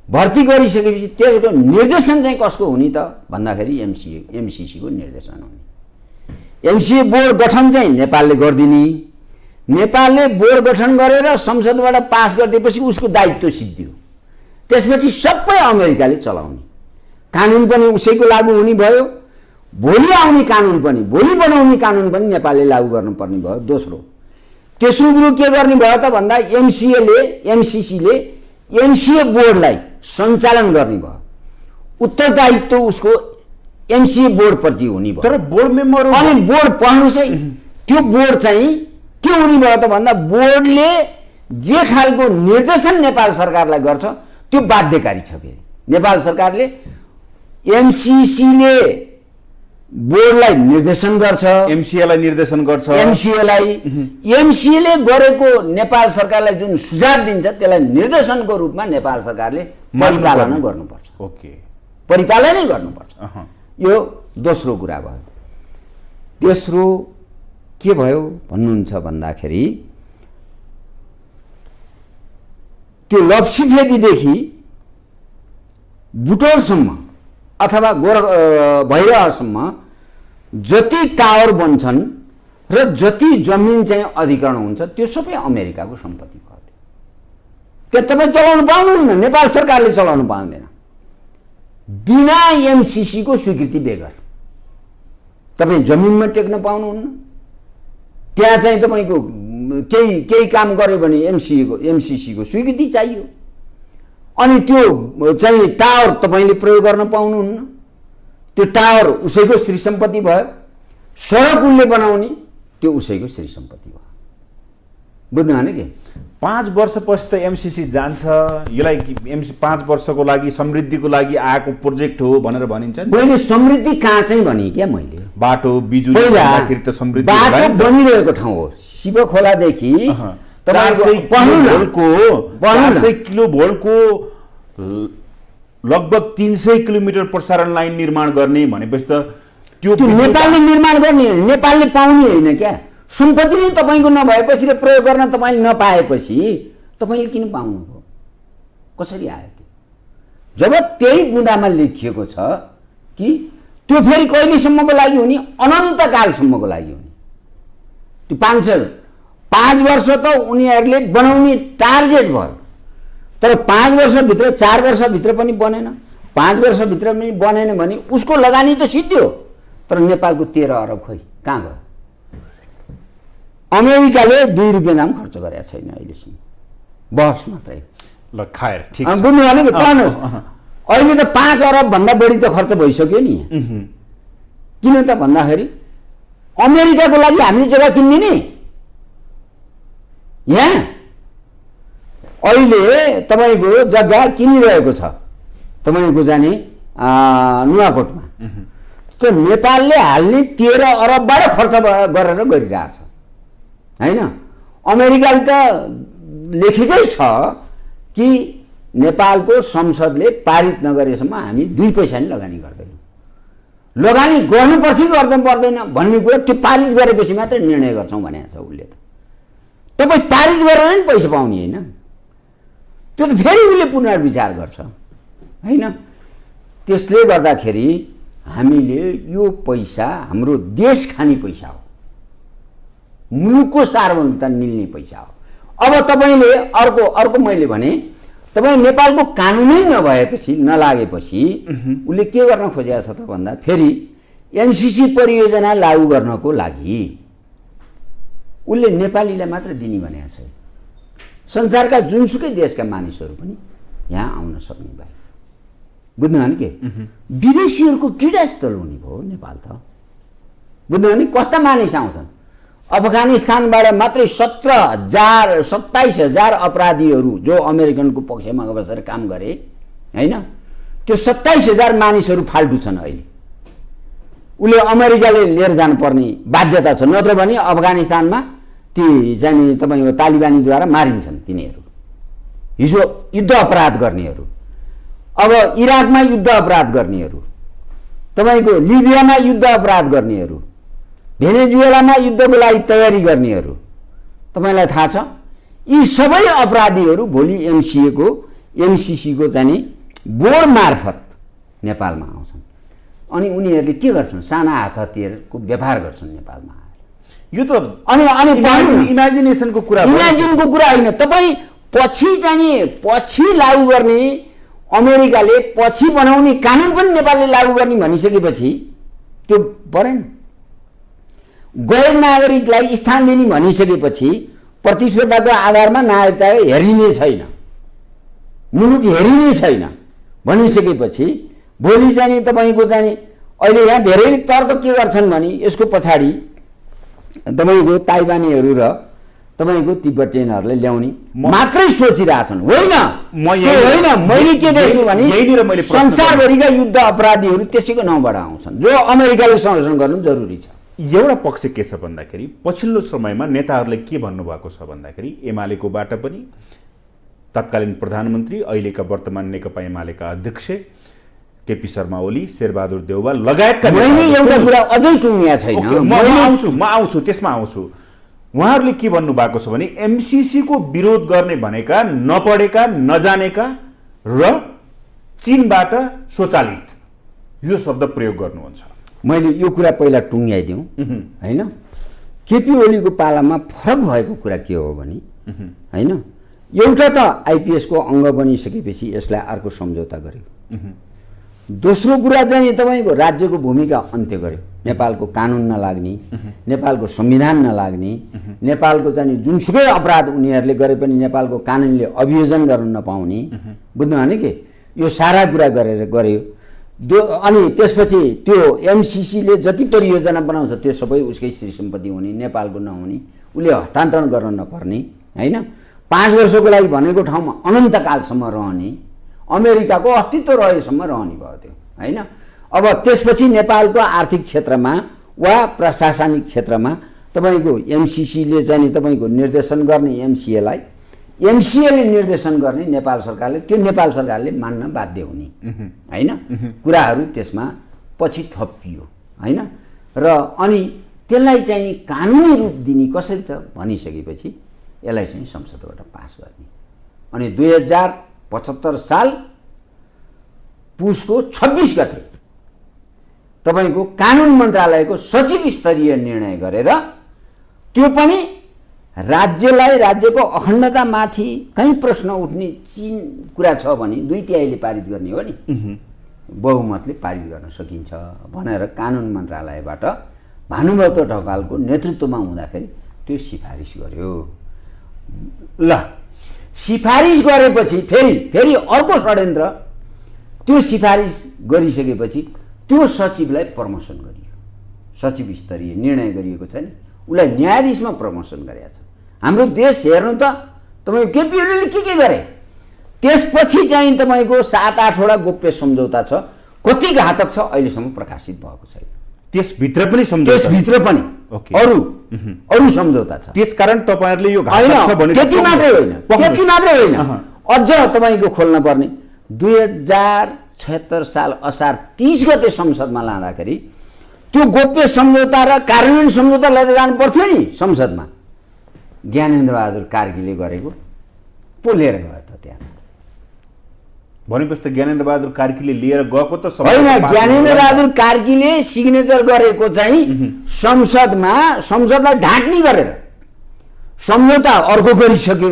भर्ती गरिसकेपछि त्यसको निर्देशन चाहिँ कसको हुने त भन्दाखेरि एमसिसीको निर्देशन हुने। एमसिसी बोर्ड गठन चाहिँ नेपालले गरिदिने। नेपालले बोर्ड गठन गरेर संसदबाट पास गरिदिएपछि उसको दायित्व सिद्धियो। त्यसपछि सबै अमेरिकाले चलाउने, कानुन पनि उसैको लागू हुने भयो, भोलि आउने कानुन पनि, भोलि बनाउने कानुन पनि नेपालले लागू गर्नुपर्ने भयो। दोस्रो, तेस्रो कुरो के गर्ने भयो त भन्दा एमसिसीले एमसिए बोर्डलाई सञ्चालन गर्ने भयो। उत्तरदायित्व उसको एमसिए बोर्डप्रति हुने भयो। तर बोर्ड मेम्बर अनि बोर्ड पढ्नुहोस् है, त्यो बोर्ड चाहिँ के हुने भयो त भन्दा बोर्डले जे खालको निर्देशन नेपाल सरकारलाई गर्छ त्यो बाध्यकारी छ। फेरि नेपाल सरकारले एमसिसीले बोर्डलाई निर्देशन गर्छ, एमसिएलाई निर्देशन गर्छ, एमसिएले गरेको नेपाल सरकारलाई जुन सुझाव दिन्छ त्यसलाई निर्देशनको रूपमा नेपाल सरकारले परिपालना गर्नुपर्छ। ओके, परिपालनै गर्नुपर्छ। यो दोस्रो कुरा भयो। तेस्रो के भयो भन्नुहुन्छ भन्दाखेरि त्यो लप्सीफेदीदेखि बुटोलसम्म अथवा भैरहसम्म जति टावर बन्छन् र जति जमिन चाहिँ अधिग्रहण हुन्छ त्यो सबै अमेरिकाको सम्पत्ति भयो। त्यो तपाईँ चलाउनु पाउनुहुन्न, नेपाल सरकारले चलाउनु पाउँदैन बिना एमसिसीको स्वीकृति बेगर। तपाईँ जमिनमा टेक्न पाउनुहुन्न, त्यहाँ चाहिँ तपाईँको केही काम गर्यो भने एमसिसीको स्वीकृति चाहियो। अनि त्यो चाहिँ टावर तपाईँले प्रयोग गर्न पाउनुहुन्न, त्यो टावर उसैको श्री सम्पत्ति भयो। सडक उसले बनाउने त्यो उसैको श्री सम्पत्ति भयो। बुझ्नु भएन के? 5 वर्षपछि त एमसिसी जान्छ, यसलाई 5 वर्षको लागि समृद्धिको लागि आएको प्रोजेक्ट हो भनेर भनिन्छ नि। मैले समृद्धि कहाँ चाहिँ भने क्या, मैले बाटो बिजुली भन्दाखेरि त समृद्धि बाटो बनिरहेको ठाउँ हो। शिव खोलादेखि 400 किलो भोल्टको लगभग 300 किलोमिटर प्रसारण लाइन निर्माण गर्ने भनेपछि त त्यो नेपालले निर्माण गर्ने, नेपालले पाउने होइन क्या। सम्पत्ति नै तपाईँको नभएपछि र प्रयोग गर्न तपाईँले नपाएपछि तपाईँले किन पाउनुभयो? कसरी आयो त्यो? जब त्यही बुँदामा लेखिएको छ कि त्यो फेरि कहिलेसम्मको लागि हुने? अनन्तकालसम्मको लागि हुने। त्यो 5 वर्ष त उनीहरूले बनाउने टार्गेट भयो, तर 5 वर्षभित्र 4 वर्षभित्र पनि बनेन, 5 वर्षभित्र पनि बनेन भने उसको लगानी त सिद्धियो, तर नेपालको 13 अरब खोइ कहाँ गयो? अमेरिकाले 2 रुपियाँ दाम खर्च गरेको छैन अहिलेसम्म, बहस मात्रै। ल खाएर ठिक छ। बुझ्नु भने कि पाउनुहोस्, अहिले त 5 अरब भन्दा बढी त खर्च भइसक्यो नि। किन त भन्दाखेरि अमेरिकाको लागि हामीले जग्गा किन्ने नि। यहाँ अहिले तपाईँको जग्गा किनिरहेको छ तपाईँको जाने नुवाकोटमा, त्यो नेपालले हाल्ने 13 अरबबाट खर्च गरेर गरिरहेछ होइन। अमेरिकाले त लेखेकै छ कि नेपालको संसदले पारित नगरेसम्म हामी 2 पैसा नि लगानी गर्दैनौँ। लगानी गर्नुपर्छ कि गर्नु पर्दैन भन्ने कुरा त्यो पारित गरेपछि मात्रै निर्णय गर्छौँ भनेको छ उसले। त तपाईँ पारित गरेर नि पैसा पाउने होइन, त्यो त फेरि उसले पुनर्विचार गर्छ होइन। त्यसले गर्दाखेरि हामीले यो पैसा हाम्रो देश खाने पैसा हो, मुलुकको सार्वभौमिकता मिल्ने पैसा हो। अब तपाईँले अर्को मैले भने तपाईँ नेपालको कानुनै नभएपछि नलागेपछि उसले के गर्न खोजेको छ त भन्दा फेरि एमसिसी परियोजना लागू गर्नको लागि उसले नेपालीलाई मात्र दिने भनेको छ। संसारका जुनसुकै देशका मानिसहरू पनि यहाँ आउन सक्ने भए। बुझ्नु भने के? विदेशीहरूको क्रीडास्थल हुने भयो नेपाल त। बुझ्नु भने कस्ता मानिस आउँछन्? अफगानिस्तानबाट मात्रै 27,000 अपराधीहरू जो अमेरिकनको पक्षमा बसेर काम गरे होइन, त्यो 27,000 मानिसहरू फाल्टु छन् अहिले। उसले अमेरिकाले लिएर जानुपर्ने बाध्यता छ, नत्र भने अफगानिस्तानमा ती चाहिँ तपाईँको तालिबानीद्वारा मारिन्छन् तिनीहरू, हिजो युद्ध अपराध गर्नेहरू, अब इराकमा युद्ध अपराध गर्नेहरू, तपाईँको लिबियामा युद्ध अपराध गर्नेहरू, भेनेजुएलामा युद्धको लागि तयारी गर्नेहरू, तपाईँलाई थाहा छ यी सबै अपराधीहरू भोलि एमसिसीको चाहिँ बोर्ड मार्फत नेपालमा आउँछन्। अनि उनीहरूले के गर्छन्? साना हात हतियारको व्यापार गर्छन् नेपालमा। यो त अनि इमेजिनेसनको कुरा भयो। इमेजिनको कुरा होइन। तपाईँ पछि लागू गर्ने, अमेरिकाले पछि बनाउने कानुन पनि नेपालले लागू गर्ने भनिसकेपछि त्यो परेन। गैर नागरिकलाई स्थान दिने भनिसकेपछि प्रतिस्पर्धाको आधारमा नागरिकता हेरिने छैन, मुलुक हेरिने छैन भनिसकेपछि भोलि चाहिँ तपाईँको चाहिँ अहिले यहाँ धेरै तर्क के गर्छन् भने यसको पछाडि तपाईँको ताइवानीहरू र तपाईँको तिब्बटियनहरूलाई ल्याउने मात्रै सोचिरहेछन्। होइन, मैले के देख्छु भने संसारभरिका युद्ध अपराधीहरू त्यसैको नाउँबाट आउँछन् जो अमेरिकाले संरक्षण गर्नु जरुरी छ। एउटा पक्ष के छ भन्दाखेरि पछिल्लो समयमा नेताहरूले के भन्नुभएको छ भन्दाखेरि एमालेकोबाट पनि तत्कालीन प्रधानमन्त्री अहिलेका वर्तमान नेकपा एमालेका अध्यक्ष केपी शर्मा ओली, शेरबहादुर देउवा लगायतका एउटा कुरा अझै टुङ्गिया छैन। म आउँछु त्यसमा आउँछु। उहाँहरूले के भन्नुभएको छ भने एमसीसीको विरोध गर्ने भनेका नपढेका, नजानेका र चीनबाट स्वचालित, यो शब्द प्रयोग गर्नुहुन्छ। मैले यो कुरा पहिला टुङ्ग्याइदिउँ होइन। केपी ओलीको पालामा फरक भएको कुरा के हो भने होइन, एउटा त आइपिएसको अङ्ग बनिसकेपछि यसलाई अर्को सम्झौता गर्यो। दोस्रो कुरा चाहिँ तपाईँको राज्यको भूमिका अन्त्य गर्यो। नेपालको कानुन नलाग्ने, नेपालको संविधान नलाग्ने, नेपालको चाहिँ जुनसुकै अपराध उनीहरूले गरे पनि नेपालको कानुनले अभियोजन गर्न नपाउने, बुझ्नु भने के यो सारा कुरा गरेर गर्यो। अनि त्यसपछि त्यो एमसीसीले जति परियोजना बनाउँछ त्यो सबै उसकै श्री सम्पत्ति हुने, नेपालको नहुने, उसले हस्तान्तरण गर्न नपर्ने होइन। 5 वर्षको लागि भनेको ठाउँमा अनन्तकालसम्म रहने, अमेरिकाको अस्तित्व रहेसम्म रहने भयो त्यो होइन। अब त्यसपछि नेपालको आर्थिक क्षेत्रमा वा प्रशासनिक क्षेत्रमा तपाईँको एमसीसीले चाहिँ तपाईँको निर्देशन गर्ने, एमसिएले निर्देशन गर्ने नेपाल सरकारले, त्यो नेपाल सरकारले मान्न बाध्य हुने होइन कुराहरू त्यसमा पछि थपियो होइन। र अनि त्यसलाई चाहिँ कानुनी रूप दिने कसरी त भनिसकेपछि यसलाई चाहिँ संसदबाट पास गर्ने। अनि 2075 साल पुसको 26 गते तपाईँको कानुन मन्त्रालयको सचिव स्तरीय निर्णय गरेर त्यो पनि राज्यलाई, राज्यको अखण्डतामाथि कहीँ प्रश्न उठ्ने कुरा छ भने 2/3 पारित गर्ने हो नि, बहुमतले पारित गर्न सकिन्छ भनेर कानुन मन्त्रालयबाट भानुभक्त ढकालको नेतृत्वमा हुँदाखेरि त्यो सिफारिस गर्यो। ल सिफारिस गरेपछि फेरि अर्को षड्यन्त्र, त्यो सिफारिस गरिसकेपछि त्यो सचिवलाई प्रमोसन गरियो। सचिव स्तरीय निर्णय गरिएको छ नि, उसलाई न्यायाधीशमा प्रमोसन गरेको छ। हाम्रो देश हेर्नु त तपाईँको केपी ओलीले के गरे, त्यसपछि चाहिँ तपाईँको 7-8 वटा गोप्य सम्झौता छ। कति घातक छ अहिलेसम्म प्रकाशित भएको छैन। त्यसभित्र पनि सम्झौता, त्यसभित्र पनि अरू सम्झौता छ। त्यसकारण तपाईँहरूले यो घातक छ भने त्यति मात्रै होइन, अझ तपाईँको खोल्न पर्ने 2076 साल असार 30 गते संसदमा लाँदाखेरि त्यो गोप्य सम्झौता र कार्यान्वयन सम्झौता लिएर जानु पर्थ्यो नि संसदमा। ज्ञानेन्द्र बहादुर कार्कीले गरेको पो लिएर गयो त त्यहाँ। भनेपछि त ज्ञानेन्द्र बहादुर कार्कीले लिएर गएको त होइन, ज्ञानेन्द्र बहादुर कार्कीले सिग्नेचर गरेको चाहिँ संसदलाई ढाँट्ने गरेर सम्झौता अर्को गरिसक्यो।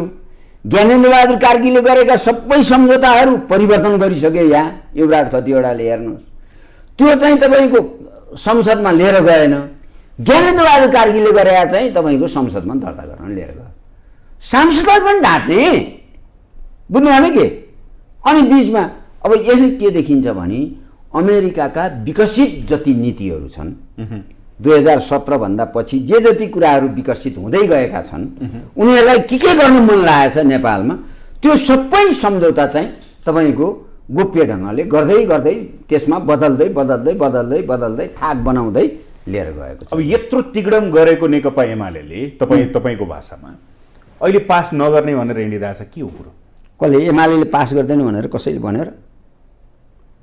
ज्ञानेन्द्र बहादुर कार्कीले गरेका सबै सम्झौताहरू परिवर्तन गरिसक्यो। यहाँ युवराज खतिवडाले हेर्नुहोस्, त्यो चाहिँ तपाईँको संसदमा लिएर गएन। ज्ञानेन्द्र बहादुर कार्कीले गरेका चाहिँ तपाईँको संसदमा दर्ता गर्न लिएर गयो। सांसदलाई पनि ढाँट्ने, बुझ्नु भने के। अनि बिचमा अब यसले के देखिन्छ भने अमेरिकाका विकसित जति नीतिहरू छन् 2017 भन्दा पछि जे जति कुराहरू विकसित हुँदै गएका छन्, उनीहरूलाई के गर्न मन लागेको छ नेपालमा, त्यो सबै सम्झौता चाहिँ तपाईँको गोप्य ढङ्गले गर्दै त्यसमा बदल्दै थाक बनाउँदै लिएर गएको छ। अब यत्रो तिगडम गरेको नेकपा एमाले तपाईँको भाषामा अहिले पास नगर्ने भनेर हिँडिरहेछ, के हो कुरो? कसले एमाले पास गर्दैन भनेर कसैले भनेर?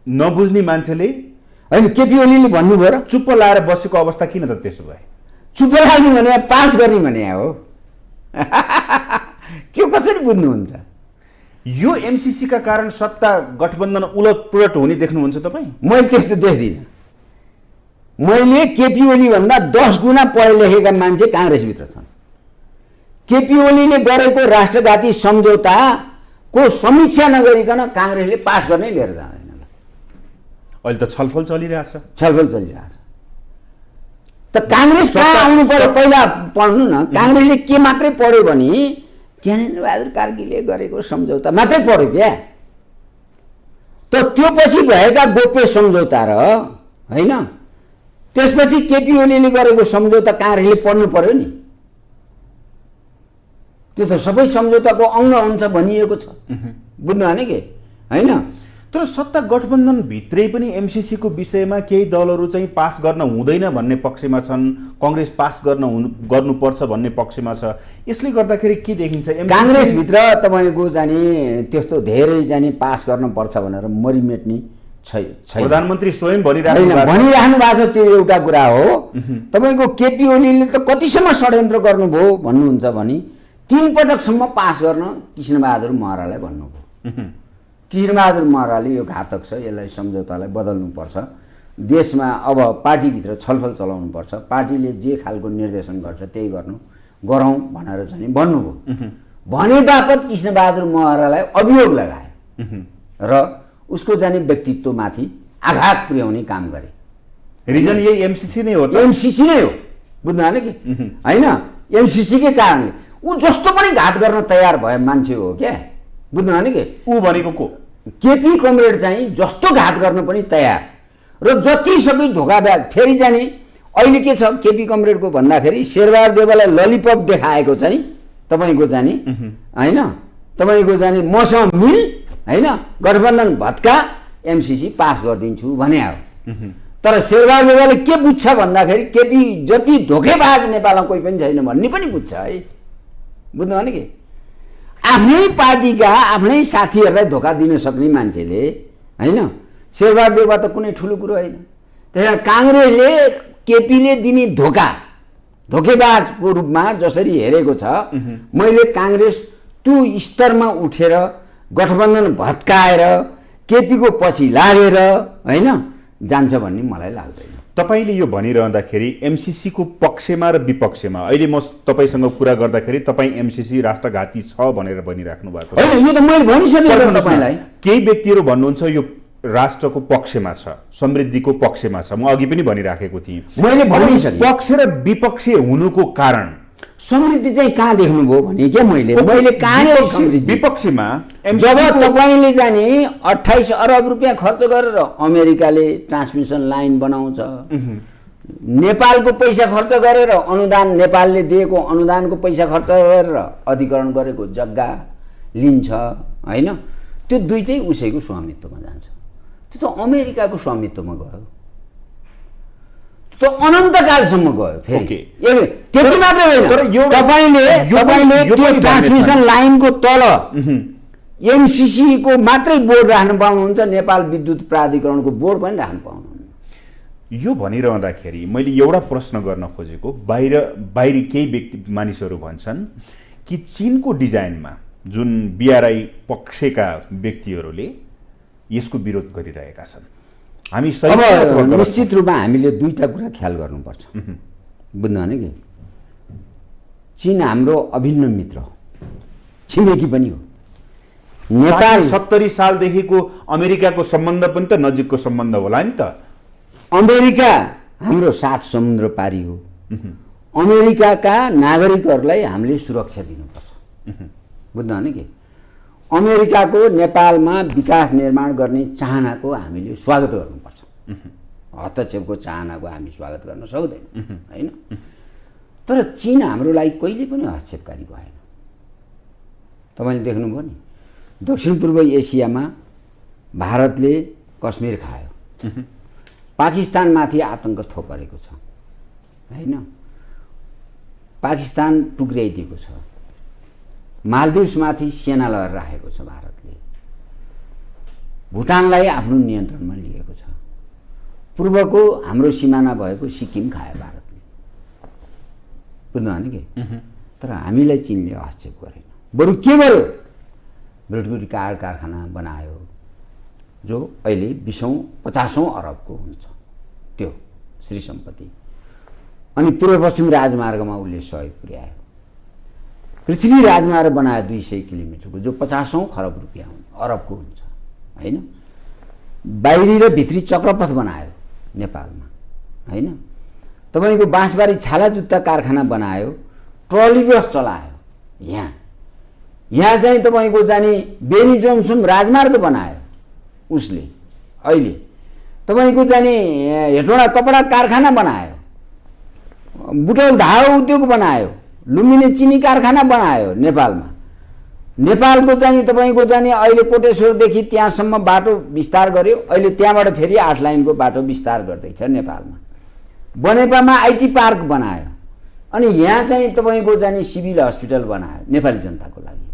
नबुझ्ने मान्छेले होइन, केपी ओलीले भन्नुभयो र चुप्प लाएर बसेको अवस्था किन त त्यसो भए? चुप्प लाग्ने भने पास गर्ने भने हो के कसरी बुझ्नुहुन्छ? यो एमसीसीका कारण सत्ता गठबन्धन उलटपुलट हुने देख्नुहुन्छ तपाईँ? मैले त्यस्तो देख्दिनँ। मैले केपी ओली भन्दा 10 गुणा पढे लेखेका मान्छे काङ्ग्रेसभित्र छन्। केपी ओलीले गरेको राष्ट्रघाती सम्झौताको समीक्षा नगरिकन काङ्ग्रेसले पास गर्नै लिएर जाँदैन। अहिले त छलफल चलिरहेछ। त काङ्ग्रेस कहाँ आउनु पर्यो पहिला पढ्नु न। काङ्ग्रेसले के मात्रै पढ्यो भने ज्ञानेन्द्र बहादुर कार्कीले गरेको सम्झौता मात्रै पढ्यो क्या। त त्यो पछि भएका गोप्य सम्झौता र होइन त्यसपछि केपी ओलीले गरेको सम्झौता काङ्ग्रेसले पढ्नु पर्यो नि। त्यो त सबै सम्झौताको अंग हुन्छ भनिएको छ। बुझ्नु भने के होइन। तर सत्ता गठबन्धन भित्रै पनि एमसीसीको विषयमा केही दलहरू चाहिँ पास गर्न हुँदैन भन्ने पक्षमा छन्, काङ्ग्रेस पास गर्नुपर्छ भन्ने पक्षमा छ। यसले गर्दाखेरि के देखिन्छ काङ्ग्रेसभित्र तपाईँको जाने त्यस्तो धेरै जाने पास गर्नुपर्छ भनेर मरिमेट्ने छैन। प्रधानमन्त्री स्वयं भनिराख्नु भएको छ। त्यो एउटा कुरा हो। तपाईँको केपी ओलीले त कतिसम्म षड्यन्त्र गर्नुभयो भन्नुहुन्छ भने 3 पटकसम्म पास गर्न कृष्णबहादुर महरालाई भन्नुभयो। कृष्णबहादुर महराले यो घातक छ, यसलाई सम्झौतालाई बदल्नुपर्छ, देशमा अब पार्टीभित्र छलफल चलाउनुपर्छ, पार्टीले जे खालको निर्देशन गर्छ त्यही गरौँ भनेर चाहिँ भन्नुभयो। भने बापत कृष्णबहादुर महरालाई अभियोग लगाए र उसको जाने व्यक्तित्वमाथि आघात पुर्याउने काम गरे। रिजन यही एमसीसी नै हो। एमसीसी नै हो। बुझ्नु भने कि होइन। एमसीसीकै कारणले ऊ जस्तो पनि घात गर्न तयार भयो मान्छे हो क्या। बुझ्नु भने के ऊ भनेको को केपी कमरेड चाहिँ जस्तो घात गर्न पनि तयार र जति सबै धोकाबाज फेरि जाने। अहिले के छ केपी कमरेडको भन्दाखेरि शेरबहादुर देउवालाई ललिपप देखाएको चाहिँ तपाईँको जाने होइन, तपाईँको जाने मसँग मिल होइन, गठबन्धन भत्का, एमसीसी पास गरिदिन्छु भने हो। तर शेरबहादुर देउवाले के बुझ्छ भन्दाखेरि केपी जति धोकेबाज नेपालमा कोही पनि छैन भन्ने पनि बुझ्छ है। बुझ्नु भने के आफ्नै पार्टीका आफ्नै साथीहरूलाई धोका दिन सक्ने मान्छेले होइन, शेरबहादुर देउवा त कुनै ठुलो कुरो होइन। त्यसैले काङ्ग्रेसले केपीले दिने धोकेबाजको रूपमा जसरी हेरेको छ, मैले काङ्ग्रेस त्यो स्तरमा उठेर गठबन्धन भत्काएर केपीको पछि लागेर होइन जान्छ भन्ने मलाई लाग्दैन। तपाईँले यो भनिरहँदाखेरि एमसीसीको पक्षमा र विपक्षमा अहिले म तपाईँसँग कुरा गर्दाखेरि तपाईँ एमसीसी राष्ट्रघाती छ भनेर भनिराख्नु भएको छ। होइन, यो त मैले भनिसकेँ तपाईँलाई। केही व्यक्तिहरू भन्नुहुन्छ यो राष्ट्रको पक्षमा छ, समृद्धिको पक्षमा छ। म अघि पनि भनिराखेको थिएँ। मैले भनिसकेँ पक्ष र विपक्ष हुनुको कारण समृद्धि चाहिँ कहाँ देख्नुभयो भने क्या मैले कहाँनिर समृद्धि विपक्षमा जब तपाईँले जाने 28 अरब रुपियाँ खर्च गरेर अमेरिकाले ट्रान्समिसन लाइन बनाउँछ, नेपालको पैसा खर्च गरेर अनुदान, नेपालले दिएको अनुदानको पैसा खर्च गरेर अधिकरण गरेको जग्गा लिन्छ होइन, त्यो दुईटै उसैको स्वामित्वमा जान्छ। त्यो त अमेरिकाको स्वामित्वमा गयो, त्यो अनन्तकालसम्म गयो। फेरि त्यति मात्रै होइन, तपाईँले त्यो ट्रान्समिसन लाइनको तल एमसीसीको मात्रै बोर्ड राख्न पाउनुहुन्छ, नेपाल विद्युत प्राधिकरणको बोर्ड पनि राख्न पाउनुहुन्न। यो भनिरहँदाखेरि मैले एउटा प्रश्न गर्न खोजेको, बाहिरी केही व्यक्ति मानिसहरू भन्छन् कि चीनको डिजाइनमा जुन बीआरआई पक्षका व्यक्तिहरूले यसको विरोध गरिरहेका छन्। हामी निश्चित रूपमा हामीले दुईटा कुरा ख्याल गर्नुपर्छ। बुझ्नु भने कि चीन हाम्रो अभिन्न मित्र हो, छिमेकी पनि हो। नेपाल 70 सालदेखिको अमेरिकाको सम्बन्ध पनि त नजिकको सम्बन्ध होला नि त। अमेरिका हाम्रो 7 समुद्र पारी हो। अमेरिकाका नागरिकहरूलाई हामीले सुरक्षा दिनुपर्छ। बुझ्नु भने कि अमेरिकाको नेपालमा विकास निर्माण गर्ने चाहनाको हामीले स्वागत गर्नुपर्छ। हस्तक्षेपको चाहनाको हामी स्वागत गर्न सक्दैनौँ होइन। तर चीन हाम्रो लागि कहिले पनि हस्तक्षेपकारी भएन। तपाईँले देख्नुभयो नि, दक्षिण पूर्व एसियामा भारतले कश्मीर खायो, पाकिस्तानमाथि आतङ्क थोपरेको छ होइन, पाकिस्तान टुक्र्याइदिएको छ, मालदिव्समाथि सेना लगाएर राखेको छ भारतले, भुटानलाई आफ्नो नियन्त्रणमा लिएको छ, पूर्वको हाम्रो सिमाना भएको सिक्किम खायो भारतले। बुझ्नु भने कि तर हामीलाई चीनले हस्तक्षेप गरेन, बरु के गर्यो, ब्रिटगुडी कार कारखाना बनायो जो अहिले 20औं 50औं अरबको हुन्छ। त्यो श्री सम्पत्ति। अनि पूर्व पश्चिम राजमार्गमा उसले सहयोग पुर्यायो। पृथ्वी राजमार्ग बनायो 200 किलोमिटरको, जो 50औं खरब रुपियाँ अरबको हुन्छ होइन। बाहिरी र भित्री चक्रपथ बनायो नेपालमा होइन। तपाईँको बाँसबारी छाला जुत्ता कारखाना बनायो, ट्रली बस चलायो यहाँ चाहिँ तपाईँको जाने बेनी जोङसुम राजमार्ग बनायो उसले। अहिले तपाईँको जाने हेटौँडा कपडा कारखाना बनायो, बुटोल धागो उद्योग बनायो, लुम्बिनी चिनी कारखाना बनायो नेपालमा। नेपालको चाहिँ तपाईँको जाने अहिले कोटेश्वरदेखि त्यहाँसम्म बाटो विस्तार गर्यो। अहिले त्यहाँबाट फेरि 8 लाइनको बाटो विस्तार गर्दैछ नेपालमा। बनेपामा आइटी पार्क बनायो। अनि यहाँ चाहिँ तपाईँको जाने सिभिल हस्पिटल बनायो नेपाली जनताको लागि।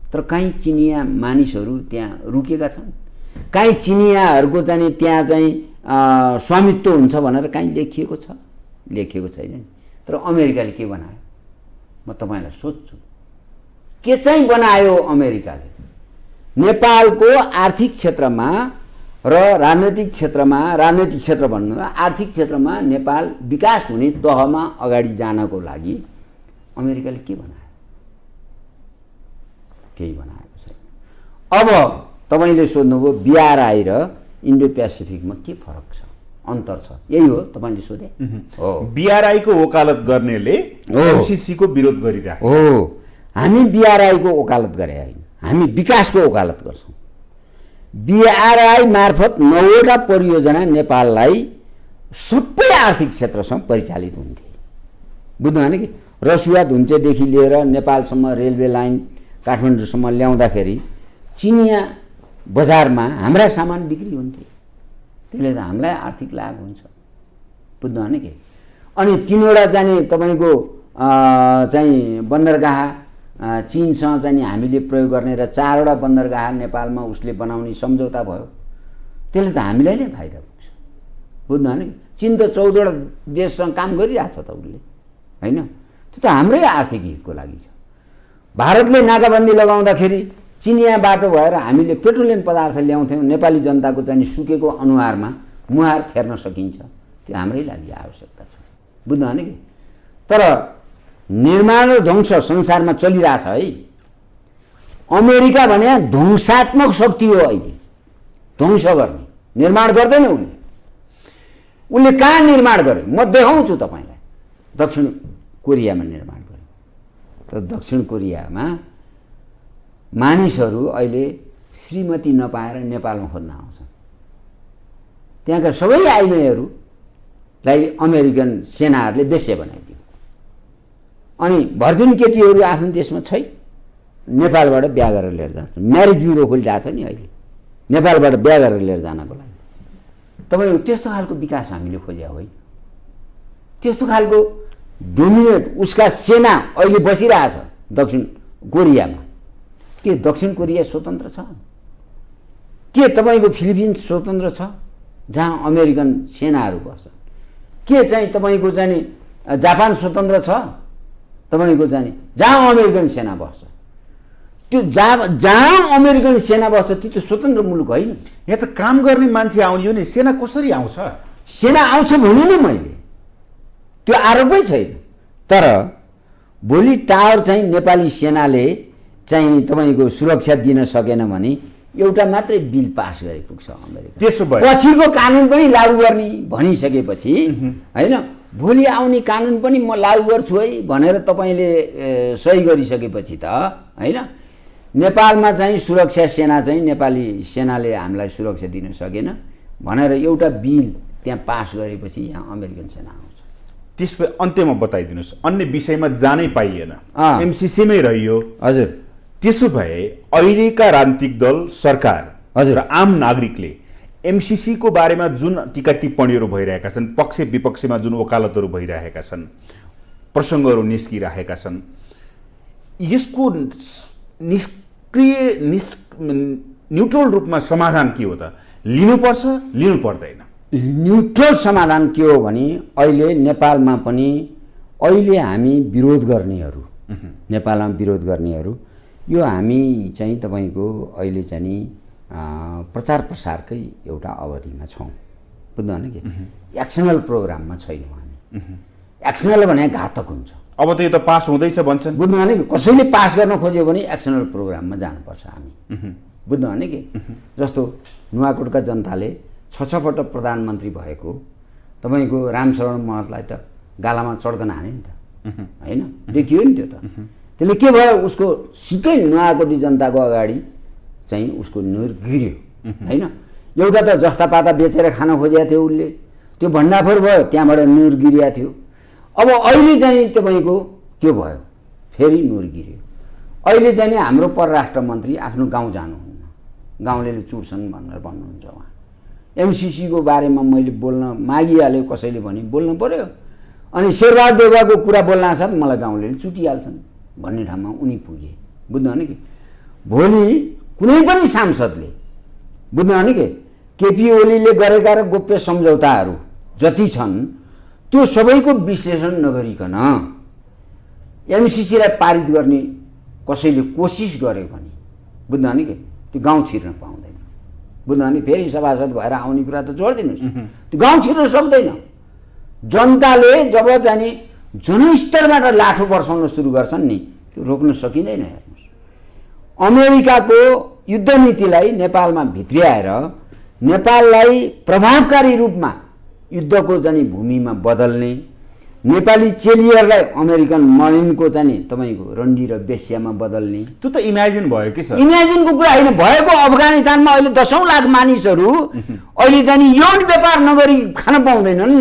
तर काहीँ चिनिया मानिसहरू त्यहाँ रुकेका छन्, काहीँ चिनियाहरूको चाहिँ त्यहाँ चाहिँ स्वामित्व हुन्छ भनेर काहीँ लेखिएको छ? लेखिएको छैन। तर अमेरिकाले के बनायो म तपाईँलाई सोध्छु, के चाहिँ बनायो अमेरिकाले? नेपालको आर्थिक क्षेत्रमा र राजनैतिक क्षेत्र भन्नु आर्थिक क्षेत्रमा नेपाल विकास हुने तहमा अगाडि जानको लागि अमेरिकाले के बनायो? केही बनाएको छैन। अब तपाईले सोध्नुभयो बीआरआई र इन्डो पेसिफिकमा के फरक छ, अन्तर छ, यही हो तपाईले सोधे हो। बीआरआई को वकालत गर्नेले एमसीसी को विरोध गरिरहेको हो। हामी बीआरआई को वकालत गरे हैन, हामी विकासको वकालत गर्छौं। बीआरआई मार्फत 9वटा परियोजना नेपाललाई सबै आर्थिक क्षेत्रसँग परिचालित हुन्थे। बुझ्नु भएन कि रसुवा धुन्चेदेखि लिएर नेपालसम्म रेलवे लाइन काठमाडौँसम्म ल्याउँदाखेरि चिनिया बजारमा हाम्रा सामान बिक्री हुन्थे। त्यसले त हामीलाई आर्थिक लाभ हुन्छ। बुझ्नु भएन कि अनि 3वटा जाने तपाईको चाहिँ बन्दरगाह चीनसँग चाहिँ हामीले प्रयोग गर्ने र 4वटा बन्दरगाह नेपालमा उसले बनाउने सम्झौता भयो। त्यसले त हामीलाई नै फाइदा पुग्छ। बुझ्नु भएन कि चीन त 14वटा देशसँग काम गरिरहेछ त उसले हैन। त्यो त हाम्रै आर्थिक हितको लागि छ। भारतले नाकाबन्दी लगाउँदाखेरि चिनिया बाटो भएर हामीले पेट्रोलियम पदार्थ ल्याउँथ्यौँ, नेपाली जनताको चाहिँ सुकेको अनुहारमा मुहार फेर्न सकिन्छ। त्यो हाम्रै लागि आवश्यकता छ। बुझ्नु भएन कि तर निर्माण र ध्वंस संसारमा चलिरहेछ है। अमेरिका भने ध्वंसात्मक शक्ति हो। अहिले ध्वंस गर्ने निर्माण गर्दैन उसले। उसले कहाँ निर्माण गर्यो म देखाउँछु तपाईलाई। दक्षिण कोरियामा निर्माण गर्यो। तर दक्षिण कोरियामा मानिसहरू अहिले श्रीमती नपाएर नेपालमा खोज्न आउँछन्। त्यहाँका सबै आइमाईहरूलाई अमेरिकन सेनाहरूले बेस्या बनाइदियो। अनि भर्जिन केटीहरू आफ्नो देशमा छैन, नेपालबाट बिहा गरेर लिएर जान्छन्। म्यारेज ब्युरो खोलिरहेको छ नि अहिले नेपालबाट बिहा गरेर लिएर जानको लागि। तपाईको त्यस्तो खालको विकास हामीले खोज्या होइन। त्यस्तो खालको डोमिनेट उसका सेना अहिले बसिरहेछ दक्षिण कोरियामा। के दक्षिण कोरिया स्वतन्त्र छ? के तपाईको फिलिपिन्स स्वतन्त्र छ जहाँ अमेरिकन सेनाहरू बस्छन्? के चाहिँ तपाईको जाने जापान स्वतन्त्र छ तपाईको जाने जहाँ अमेरिकन सेना बस्छ? त्यो जहाँ अमेरिकन सेना बस्छ त्यो त स्वतन्त्र मुलुक होइन। यहाँ त काम गर्ने मान्छे आउने हो नि, सेना कसरी आउँछ? सेना आउँछ भने नि मैले त्यो आरोपै छैन। तर भोलि टावर चाहिँ नेपाली सेनाले चाहिँ तपाईको सुरक्षा दिन सकेन भने एउटा मात्रै बिल पास गरे पुग्छ अमेरिका। त्यसो भए पछिको कानुन पनि लागू गर्ने भनिसकेपछि हैन, भोलि आउने कानुन पनि म लागू गर्छु है भनेर तपाईले सही गरिसकेपछि त हैन, नेपालमा चाहिँ सुरक्षा सेना चाहिँ नेपाली सेनाले हामीलाई सुरक्षा दिन सकेन भनेर एउटा बिल त्यहाँ पास गरेपछि यहाँ अमेरिकन सेना आउँछ। त्यसपछि अन्त्यमा बताइदिनुस्, अन्य विषयमा जानै पाइएन, एमसीसीमै रहियो। हजुर। त्यसो भए अहिलेका राजनीतिक दल, सरकार र आम नागरिकले एमसीसी को बारेमा जुन टीका टिप्पणीहरू भइरहेका छन्, पक्ष विपक्षमा जुन वकालतहरू भइरहेका छन्, प्रसङ्गहरू निस्किरहेका छन्, यसको निष्क्रिय न्युट्रल रूपमा समाधान के हो त? लिनुपर्छ, लिनु पर्दैन? न्युट्रल समाधान के हो भने अहिले नेपालमा पनि अहिले हामी विरोध गर्नेहरू, नेपालमा विरोध गर्नेहरू यो हामी चाहिँ तपाईको अहिले चाहिँ प्रचार प्रसारकै एउटा अवधिमा छौँ। बुझ्नु भने कि एक्सनल प्रोग्राममा छैनौँ हामी। एक्सनल भने घातक हुन्छ। अब त यो त पास हुँदैछ भन्छन्। बुझ्नु भने कसैले पास गर्न खोज्यो भने एक्सनल प्रोग्राममा जानुपर्छ हामी। बुझ्नु भने कि जस्तो नुवाकोटका जनताले 6 पटक प्रधानमन्त्री भएको तपाईँको रामशरण महतलाई त गालामा चड्कन हाने नि त, होइन? देखियो नि त्यो त। त्यसले के भयो, उसको सिक्कै नुवाकोटी जनताको अगाडि चाहिँ उसको नुर गिर्यो, होइन? एउटा त जस्ता पाता बेचेर खान खोजेको थियो उसले, त्यो भण्डाफोर भयो, त्यहाँबाट नुर गिरिया थियो। अब अहिले चाहिँ तपाईँको त्यो भयो, फेरि नुर गिर्यो। अहिले चाहिँ नि हाम्रो परराष्ट्र मन्त्री आफ्नो गाउँ जानुहुन्न, गाउँले चुट्छन् भनेर भन्नुहुन्छ उहाँ। एमसिसीको बारेमा मैले बोल्न मागिहालेँ, कसैले भने बोल्नु पर्यो, अनि शेरबहादुर देउवाको कुरा बोल्न साथ मलाई गाउँले चुटिहाल्छन् भन्ने ठाउँमा उनी पुगे। बुझ्नु भने कि भोलि कुनै पनि सांसदले, बुझ्नु भने कि केपी ओलीले गरेका र गोप्य सम्झौताहरू जति छन् त्यो सबैको विश्लेषण नगरिकन एमसिसीलाई पारित गर्ने कसैले कोसिस गर्यो भने, बुझ्नु भने कि त्यो गाउँ छिर्न पाउँदैन। बुझ्नु भने फेरि सभासद भएर आउने कुरा त जोडिदिनुहोस्, त्यो गाउँ छिर्न सक्दैन। जनताले जब चाहिँ जनस्तरबाट लाठो बर्साउन सुरु गर्छन् नि, त्यो रोक्न सकिँदैन। हेर्नुहोस्, अमेरिकाको युद्ध नीतिलाई नेपालमा भित्र्याएर नेपाललाई प्रभावकारी रूपमा युद्धको चाहिँ भूमिमा बदल्ने, नेपाली चेलीहरूलाई अमेरिकन मरिनको चाहिँ तपाईँको रन्डी र बेस्यामा बदल्ने, त्यो त इमेजिन भयो कि सर? इमेजिनको कुरा होइन, भएको। अफगानिस्तानमा अहिले 10औं लाख मानिसहरू अहिले चाहिँ यौन व्यापार नगरी खान पाउँदैनन्।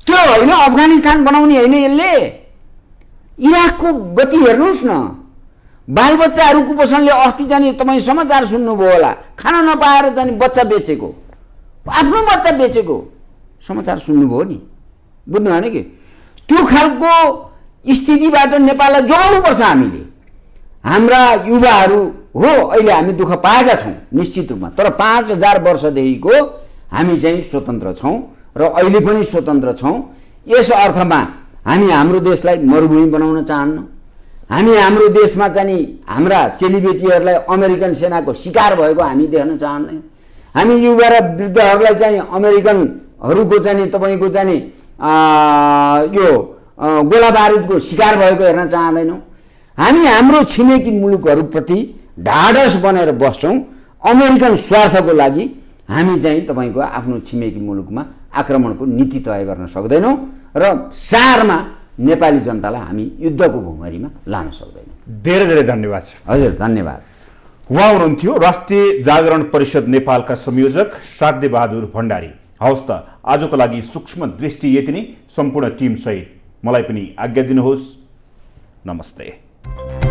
त्यो होइन अफगानिस्तान बनाउने होइन यसले। इराकको गति हेर्नुहोस् न, बालबच्चाहरू कुपोषणले अस्ति जाने तपाईँ समाचार सुन्नुभयो होला, खाना नपाएर जाने बच्चा बेचेको, आफ्नो बच्चा बेचेको समाचार सुन्नुभयो नि। बुझ्नु भने कि त्यो खालको स्थितिबाट नेपाललाई जोगाउनुपर्छ हामीले। हाम्रा युवाहरू हो अहिले हामी दुःख पाएका छौँ निश्चित रूपमा, तर 5000 वर्षदेखिको हामी चाहिँ स्वतन्त्र छौँ र अहिले पनि स्वतन्त्र छौँ। यस अर्थमा हामी हाम्रो देशलाई मरुभूमि बनाउन चाहन्नौँ। हामी हाम्रो देशमा चाहिँ हाम्रा चेलीबेटीहरूलाई अमेरिकन सेनाको शिकार भएको हामी देख्न चाहँदैनौँ। हामी युवा र वृद्धहरूलाई चाहिँ अमेरिकनहरूको चाहिँ तपाईँको चाहिँ यो गोला बारुदको शिकार भएको हेर्न चाहँदैनौँ। हामी हाम्रो छिमेकी मुलुकहरूप्रति ढाडस बनेर बस्छौँ। अमेरिकन स्वार्थको लागि हामी चाहिँ तपाईँको आफ्नो छिमेकी मुलुकमा आक्रमणको नीति तय गर्न सक्दैनौँ र सारमा नेपाली जनतालाई हामी युद्धको भुमरीमा लान सक्दैनौँ। धेरै धेरै धन्यवाद। हजुर धन्यवाद। उहाँ हुनुहुन्थ्यो राष्ट्रिय जागरण परिषद नेपालका संयोजक साध्य बहादुर भण्डारी। हवस् त आजको लागि सूक्ष्म दृष्टि यति नै। सम्पूर्ण टिम सहित मलाई पनि आज्ञा दिनुहोस्। नमस्ते।